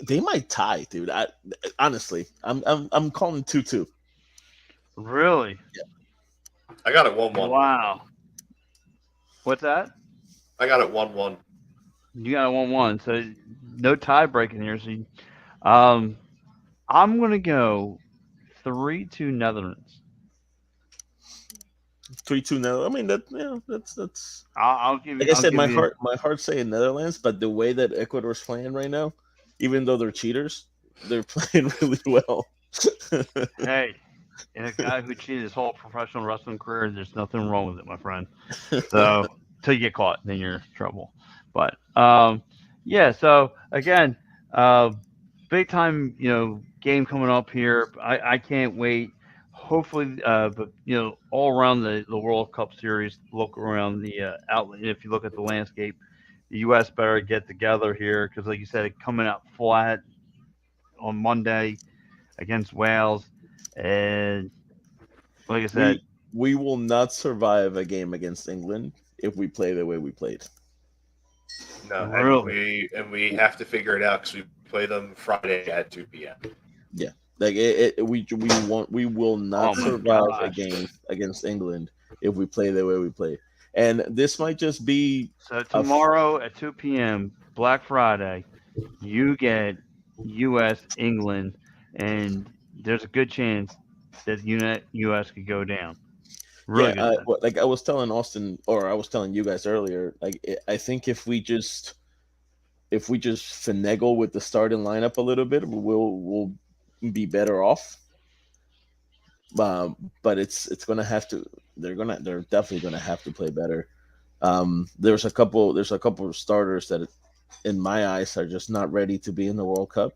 they might tie, dude. I'm calling 2-2. Really? Yeah. I got it 1-1. Wow. What's that? I got it 1-1. You got a 1-1, so no tie breaking here. So, I'm gonna go 3-2 Netherlands. 3-2 now. I mean that's. I'll give you. Like I said, my heart's saying Netherlands, but the way that Ecuador's playing right now, even though they're cheaters, they're playing really well. Hey, and a guy who cheated his whole professional wrestling career, there's nothing wrong with it, my friend. So till you get caught, then you're in trouble. But yeah. So again, big time, game coming up here. I can't wait. Hopefully, but all around the World Cup series, look around the outlet. If you look at the landscape, the U.S. better get together here because, like you said, coming out flat on Monday against Wales, and like I said, we will not survive a game against England if we play the way we played. No, really? and we have to figure it out because we play them Friday at 2 p.m. Yeah, like we will not survive a game against England if we play the way we play. And this might just be so tomorrow at 2 p.m. Black Friday, you get U.S. England, and there's a good chance that U.S. could go down. Really good. Like I was telling Austin, or I was telling you guys earlier, I think if we just finagle with the starting lineup a little bit, we'll be better off. But it's gonna have to. They're definitely gonna have to play better. There's a couple of starters that, in my eyes, are just not ready to be in the World Cup.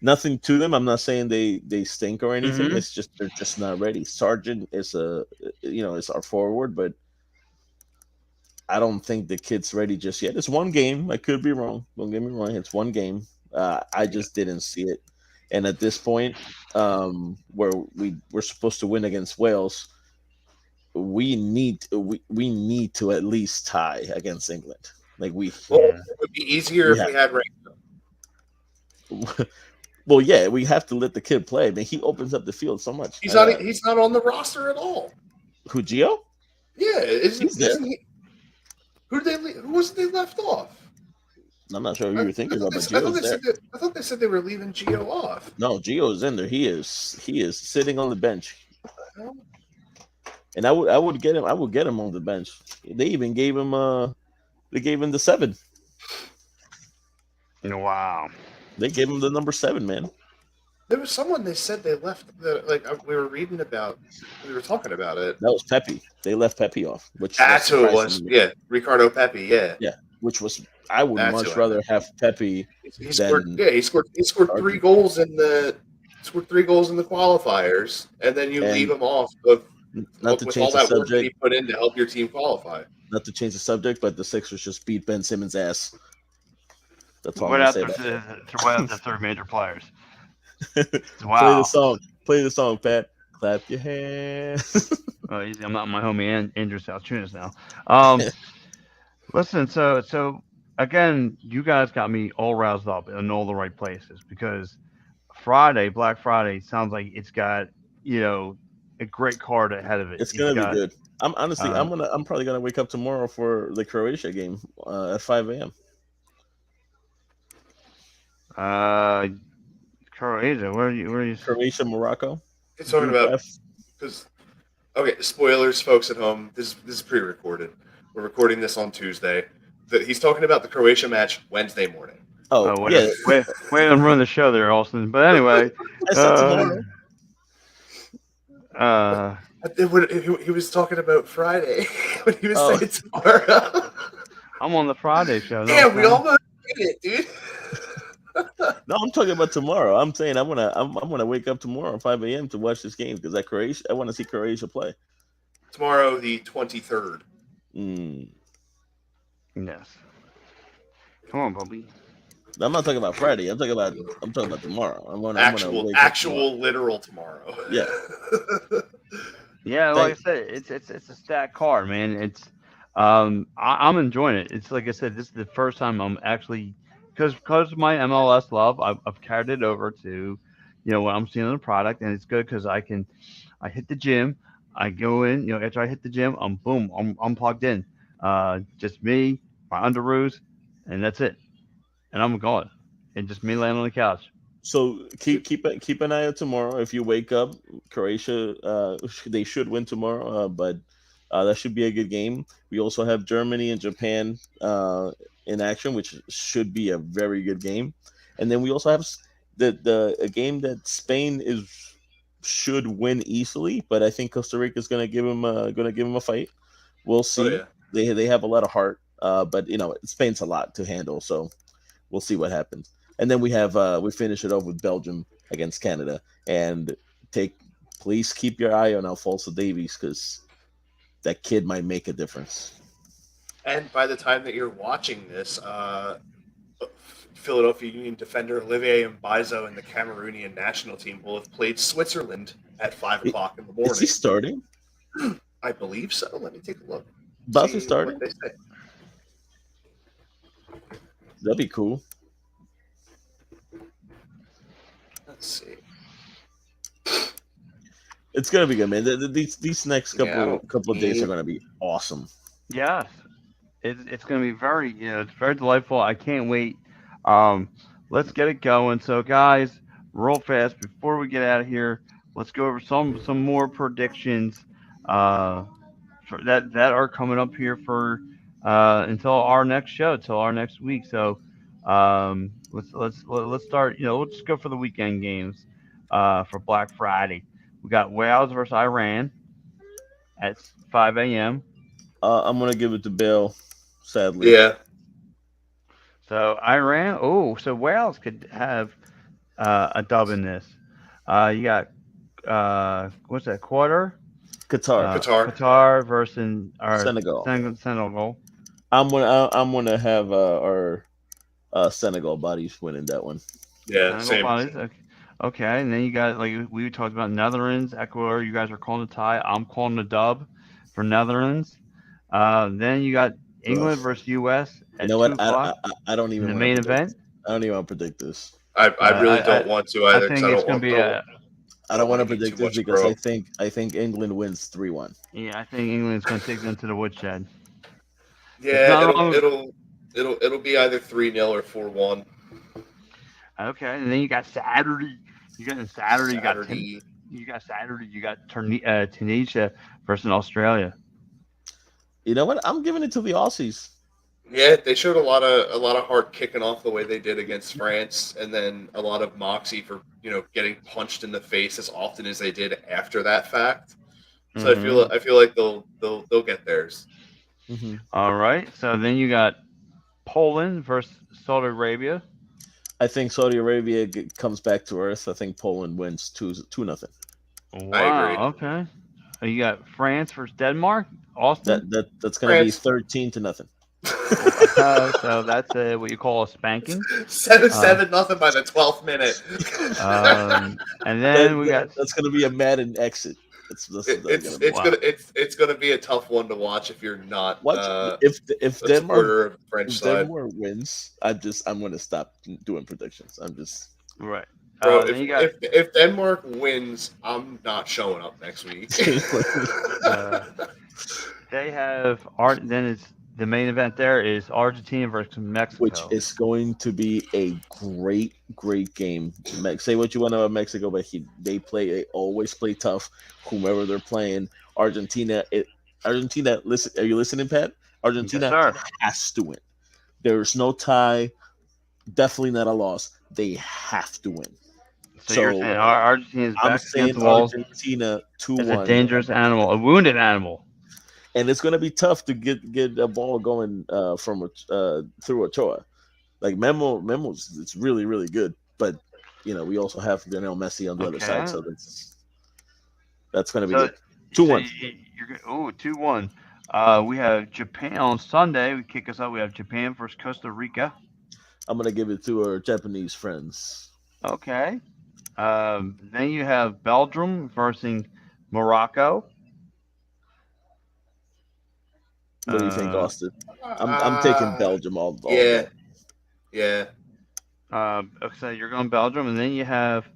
Nothing to them. I'm not saying they stink or anything. Mm-hmm. It's just they're just not ready. Sargent is is our forward, but I don't think the kid's ready just yet. It's one game. I could be wrong. Don't get me wrong. It's one game. I just didn't see it. And at this point, where we're supposed to win against Wales, we need to at least tie against England. Like it would be easier if we had rain. Well, yeah, we have to let the kid play. I mean, he opens up the field so much. He's not on the roster at all. Who, Gio? Yeah, isn't he? Who was they left off? I'm not sure who you were thinking about, but I thought they said they were leaving Gio off. No, Gio's in there. He is sitting on the bench. And I would get him on the bench. They even gave him the 7. Wow. They gave him the number 7, man. There was someone they said they left. We were reading about. We were talking about it. That was Pepe. They left Pepe off. That's who it was. Yeah, Ricardo Pepe. Yeah. Yeah. Which was I would much rather have Pepe. He scored 3 goals in the qualifiers, and then you leave him off with all that work that he put in to help your team qualify. Not to change the subject, but the Sixers just beat Ben Simmons' ass. That's all right I'm after the 3 major players. Wow. Play the song, Pat. Clap your hands. Oh, easy. I'm not my homie Andrew Saltunis now. Listen, so again, you guys got me all roused up in all the right places because Black Friday, sounds like it's got a great card ahead of it. It's gonna be good. I'm probably gonna wake up tomorrow for the Croatia game at 5 a.m. Croatia. Where are you? Croatia, Morocco. It's talking about because spoilers, folks at home. This is pre-recorded. We're recording this on Tuesday. He's talking about the Croatia match Wednesday morning. Oh, Oh, yeah. wait, and run the show there, Austin. But anyway, I said tomorrow. He was talking about Friday when he was Oh. saying tomorrow. I'm on the Friday show. Yeah, we almost did it, dude. No, I'm talking about tomorrow. I'm saying I'm gonna wake up tomorrow at 5 a.m. to watch this game because I want to see Croatia play. Tomorrow, the 23rd. Yes. Come on, Bobby. I'm not talking about Friday. I'm talking about tomorrow. I'm gonna wake up tomorrow. Literal tomorrow. Yeah. Yeah, like I said, it's a stacked card, man. It's I'm enjoying it. It's like I said, this is the first time I'm actually because of my MLS love, I've carried it over to, what I'm seeing in the product, and it's good because I hit the gym, I go in, after I hit the gym, I'm plugged in, just me, my underoos, and that's it, and I'm gone, and just me laying on the couch. So keep an eye out tomorrow. If you wake up, Croatia, they should win tomorrow, but that should be a good game. We also have Germany and Japan in action, which should be a very good game. And then we also have a game that Spain should win easily, but I think Costa Rica is going to give them a fight. We'll see. Oh, yeah. They have a lot of heart, but Spain's a lot to handle, so we'll see what happens. And then we finish it off with Belgium against Canada. And please keep your eye on Alfonso Davies because that kid might make a difference. And by the time that you're watching this, Philadelphia Union defender Olivier Mbaizo and the Cameroonian national team will have played Switzerland at 5 o'clock in the morning. Is he starting? I believe so. Let me take a look. Mbaizo starting? What they say. That'd be cool. Let's see. It's gonna be good, man. These next couple of days are gonna be awesome. Yes, it's going to be very, it's very delightful. I can't wait. Let's get it going. So, guys, real fast before we get out of here, let's go over some more predictions that are coming up here for until our next show, until our next week. So, let's start. We'll just go for the weekend games for Black Friday. We got Wales versus Iran at 5 a.m. I'm gonna give it to Bale, sadly. Yeah. So Iran. Oh, so Wales could have a dub in this. You got what's that? Qatar versus Senegal. Senegal. I'm gonna have our Senegal bodies winning that one. Yeah. Senegal Same. bodies. Okay, and then you got like we talked about Netherlands, Ecuador. You guys are calling a tie. I'm calling a dub for Netherlands. Then you got England versus U.S. at 2 o'clock. I don't even in the main event. I don't even want to predict this. I really don't want to either. I think it's going to be I don't want to predict this because pro. I think England wins 3-1. Yeah, I think England's going to take them to the woodshed. Yeah, it'll be either 3-0 or 4-1. Okay, and then you got Saturday. You got Tunisia versus Australia. You know what? I'm giving it to the Aussies. Yeah, they showed a lot of heart kicking off the way they did against France, and then a lot of moxie for getting punched in the face as often as they did after that fact. So I feel like they'll get theirs. Mm-hmm. All right, so then you got Poland versus Saudi Arabia. I think Saudi Arabia comes back to earth. I think Poland wins 2-0. Wow. I agree. Okay. You got France versus Denmark. Austin. That's going to be 13-0. So that's what you call a spanking. 7-0 by the 12th minute. And then that's going to be a Madden exit. It's going to be a tough one to watch if you're not. If Denmark wins, I'm going to stop doing predictions. I'm just right. Bro, if Denmark wins, I'm not showing up next week. They have art. Then it's the main event. There is Argentina versus Mexico, which is going to be a great game. Say what you want about Mexico, but they always play tough. Whomever they're playing, Argentina. Listen, are you listening, Pat? Argentina yes, has to win. There's no tie. Definitely not a loss. They have to win. So you're saying Argentina's I'm back against saying the walls Argentina is a 2-1, dangerous animal, a wounded animal. and it's gonna be tough to get a ball going from through Ochoa. Like Memo's it's really really good, but we also have Lionel Messi on the other side, so that's gonna be good. 2-1. You're 2-1. We have Japan on Sunday. We kick us out. We have Japan versus Costa Rica. I'm gonna give it to our Japanese friends. Okay. Then you have Belgium versus Morocco. What do you think, Austin? I'm taking Belgium all Yeah. day. Yeah. So you're going Belgium, and then you have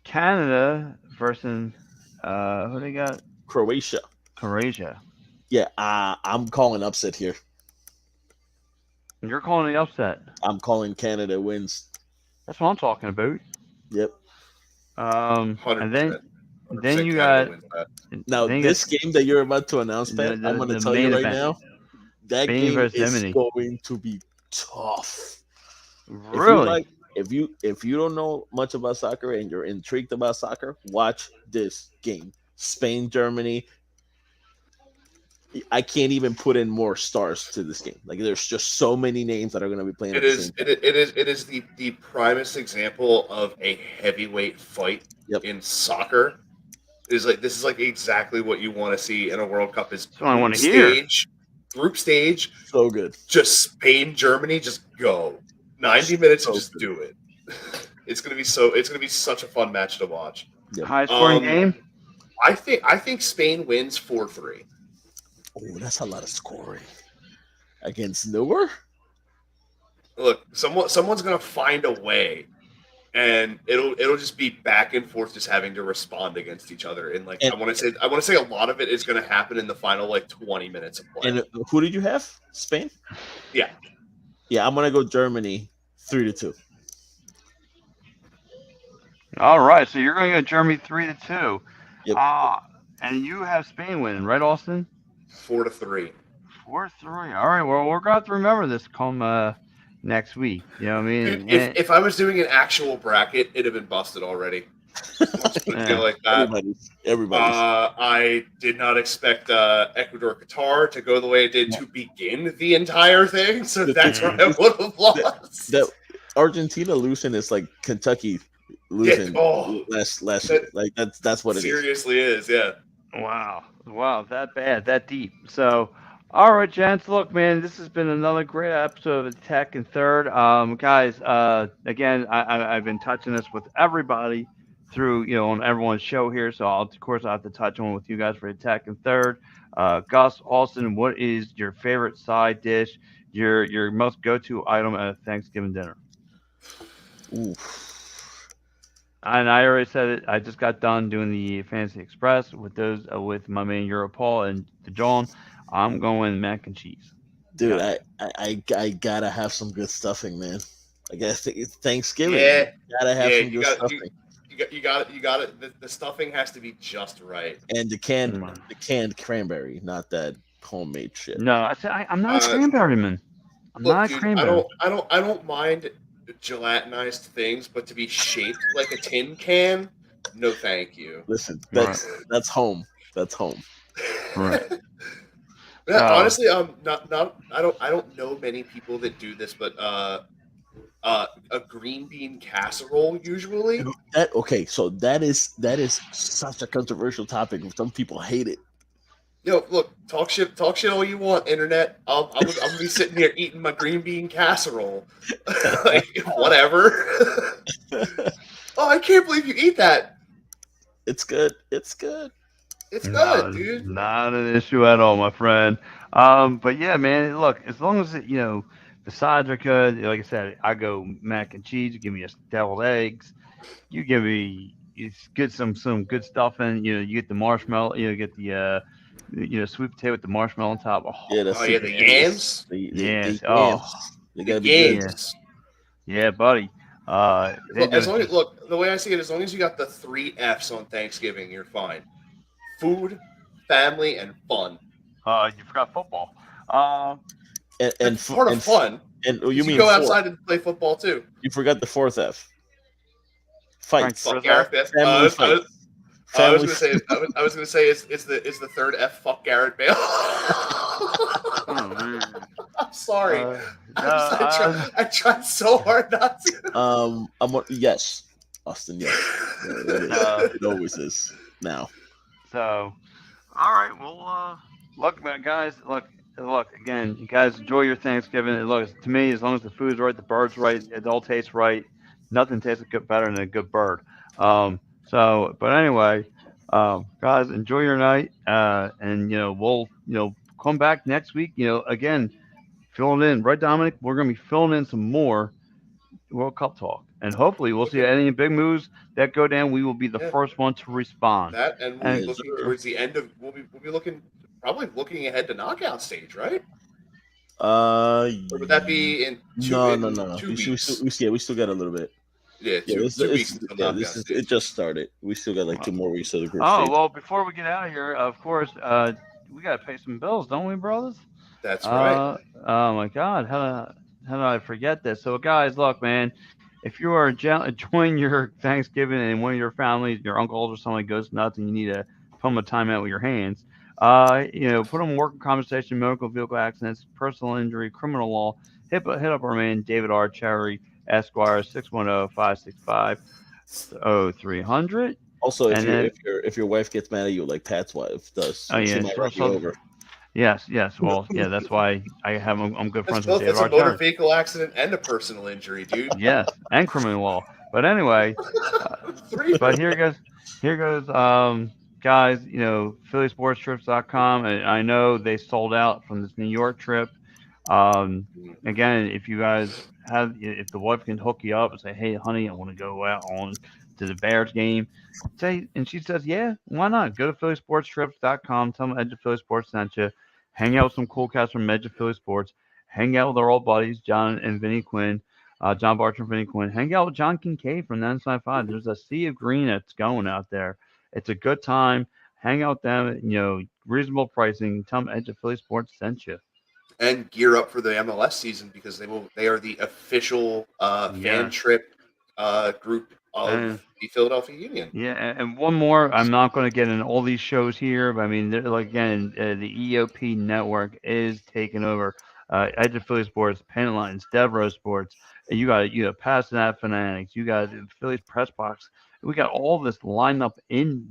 Canada versus who they got? Croatia. Croatia. Yeah, I'm calling upset here. You're calling the upset. I'm calling Canada wins. That's what I'm talking about. Yep. 100%. And then 100% you Canada got wins that. Now this game that you're about to announce, Pat, I'm going to tell you right now, that Spain game versus is Germany. going to be tough. Really? If you don't know much about soccer and you're intrigued about soccer, watch this game. Spain, Germany. I can't even put in more stars to this game. Like there's just so many names that are going to be playing. It is the primest example of a heavyweight fight in soccer. This is like exactly what you want to see in a World Cup. Is what I want to hear. Group stage, so good. Just Spain, Germany, just go 90 minutes and just do it. It's gonna be such a fun match to watch. Yep. High scoring game. I think Spain wins 4-3. Oh, that's a lot of scoring against Newer. Look, someone's gonna find a way, and it'll just be back and forth, just having to respond against each other. And I want to say a lot of it is going to happen in the final 20 minutes of play. And who did you have? Spain. Yeah. I'm gonna go Germany 3-2. All right, so you're going to go Germany 3-2. Yep. And you have Spain winning, right, Austin? 4-3. 4-3. All right. Well, we're going to have to remember this come next week. You know what I mean? Dude, if I was doing an actual bracket, it'd have been busted already. Like that. Everybody's. I did not expect Ecuador Qatar to go the way it did to begin the entire thing, so that's where I would have lost. That Argentina losing is like Kentucky losing last year. Like that's what it seriously is. Yeah. Wow, that bad, that deep. So, all right, gents. Look, man, this has been another great episode of Attacking Third. Guys, again, I've been touching this with everybody through, on everyone's show here. So, of course, I have to touch on with you guys for Attacking Third. Gus, Austin, what is your favorite side dish? Your most go-to item at a Thanksgiving dinner? Ooh. And I already said it. I just got done doing the Fantasy Express with those with my man Europol and John. I'm going mac and cheese. Dude, I gotta have some good stuffing, man. I guess it's Thanksgiving. Yeah, gotta have some good stuffing. You got it. The stuffing has to be just right. And the canned cranberry, not that homemade shit. No, I'm not a cranberry man. I'm not a cranberry. I don't mind gelatinized things, but to be shaped like a tin can, no, thank you. Listen, that's home. That's home. Right. Honestly, I don't know many people that do this, but a green bean casserole usually. So that is such a controversial topic. Some people hate it. Look, talk shit all you want, internet. I'm gonna be sitting here eating my green bean casserole, like whatever. Oh, I can't believe you eat that. It's good. It's good. It's good, dude. Not an issue at all, my friend. But yeah, man. Look, as long as the sides are good. Like I said, I go mac and cheese. You give me deviled eggs. You give me some good stuffing. You get the marshmallow. You get the sweet potato with the marshmallow on top. The yams. Yes. They gotta be yams. Yeah, buddy. Look, the way I see it, as long as you got the 3 F's on Thanksgiving, you're fine. Food, family, and fun. You forgot football. And part of fun. And you You mean go four? outside and play football too. You forgot the fourth F. Fights. Fuck Chris Gareth Bale. Family fights. I was Family gonna say. I was gonna say it's the third F. Fuck Garrett Bale. Oh, man. I'm sorry. No, I tried so hard not to. Yes, Austin. Yes, it always is now. So, all right. Well, look, man, guys. Look. Again, you guys enjoy your Thanksgiving. And look, to me, as long as the food's right, the bird's right, it all tastes right. Nothing tastes better than a good bird. But anyway, guys, enjoy your night. And we'll come back next week. Again, filling in, right, Dominic? We're gonna be filling in some more World Cup talk, and hopefully, we'll see Okay. any big moves that go down. We will be the Yeah. first one to respond. That and we'll And be looking towards the end of. We'll be looking ahead to knockout stage, right? Or would that be in no. 2 We weeks? still got a little bit. Yeah, two weeks until knockout stage. It just started. We still got like 2 more weeks of the group oh stage. well, before we get out of here, of course, we gotta pay some bills, don't we, brothers? That's right. Oh my God, how did I forget this? So, guys, look, man, if you are enjoying your Thanksgiving and one of your families, your uncles or somebody goes nuts, and you need to put them a timeout with your hands, put them in working compensation, motor vehicle accidents, personal injury, criminal law. Hit up our man David R. Cherry, Esquire, 610-565-0300. Also, And then, if your wife gets mad at you like Pat's wife does, oh she yeah, might run you over. Yes. Well, yeah, that's why I'm good friends with David That's a R. motor Cherry. vehicle accident and a personal injury, dude. Yes, and criminal law. But anyway, but here goes, guys. PhillySportsTrips.com, and I know they sold out from this New York trip. Again, if you guys if the wife can hook you up and say, "Hey, honey, I want to go out on to the Bears game," and she says, "Yeah, why not?" Go to PhillySportsTrips.com. Tell them Edge of Philly Sports sent you. Hang out with some cool cats from Edge of Philly Sports. Hang out with our old buddies, John and Vinny Quinn. John Barcher and Vinny Quinn. Hang out with John Kincaid from the Inside Five. There's a sea of green that's going out there. It's a good time. Hang out with them. Reasonable pricing. Tell them Edge of Philly Sports sent you. And gear up for the MLS season because they are the official fan trip group of the Philadelphia Union. Yeah, and one more. I'm not going to get in all these shows here, but I mean, again, the EoP network is taking over. Edge of Philly Sports, Pen Lines, Devereaux Sports. You got Pass That Fanatics. You got Phillies Press Box. We got all this lined up in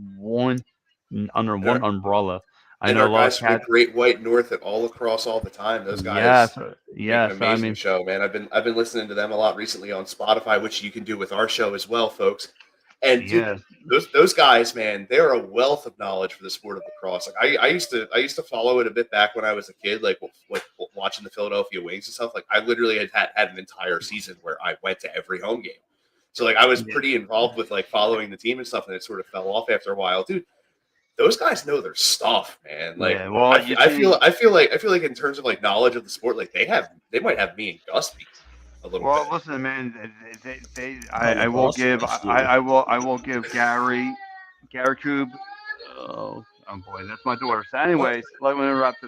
under one umbrella. I know our a lot guys of from the Great White North all across all the time. Those guys make an amazing show, man. I've been listening to them a lot recently on Spotify, which you can do with our show as well, folks. And dude, those guys, man, they're a wealth of knowledge for the sport of lacrosse. Like I used to follow it a bit back when I was a kid, like watching the Philadelphia Wings and stuff. Like I literally had an entire season where I went to every home game. So like I was pretty involved with like following the team and stuff, and it sort of fell off after a while, dude. Those guys know their stuff, man. Like, I feel like in terms of like knowledge of the sport, like they might have me and Gus beat a little bit. Well, listen, man. I will give Gary Coob. Oh boy, that's my daughter. So, anyways, let me interrupt.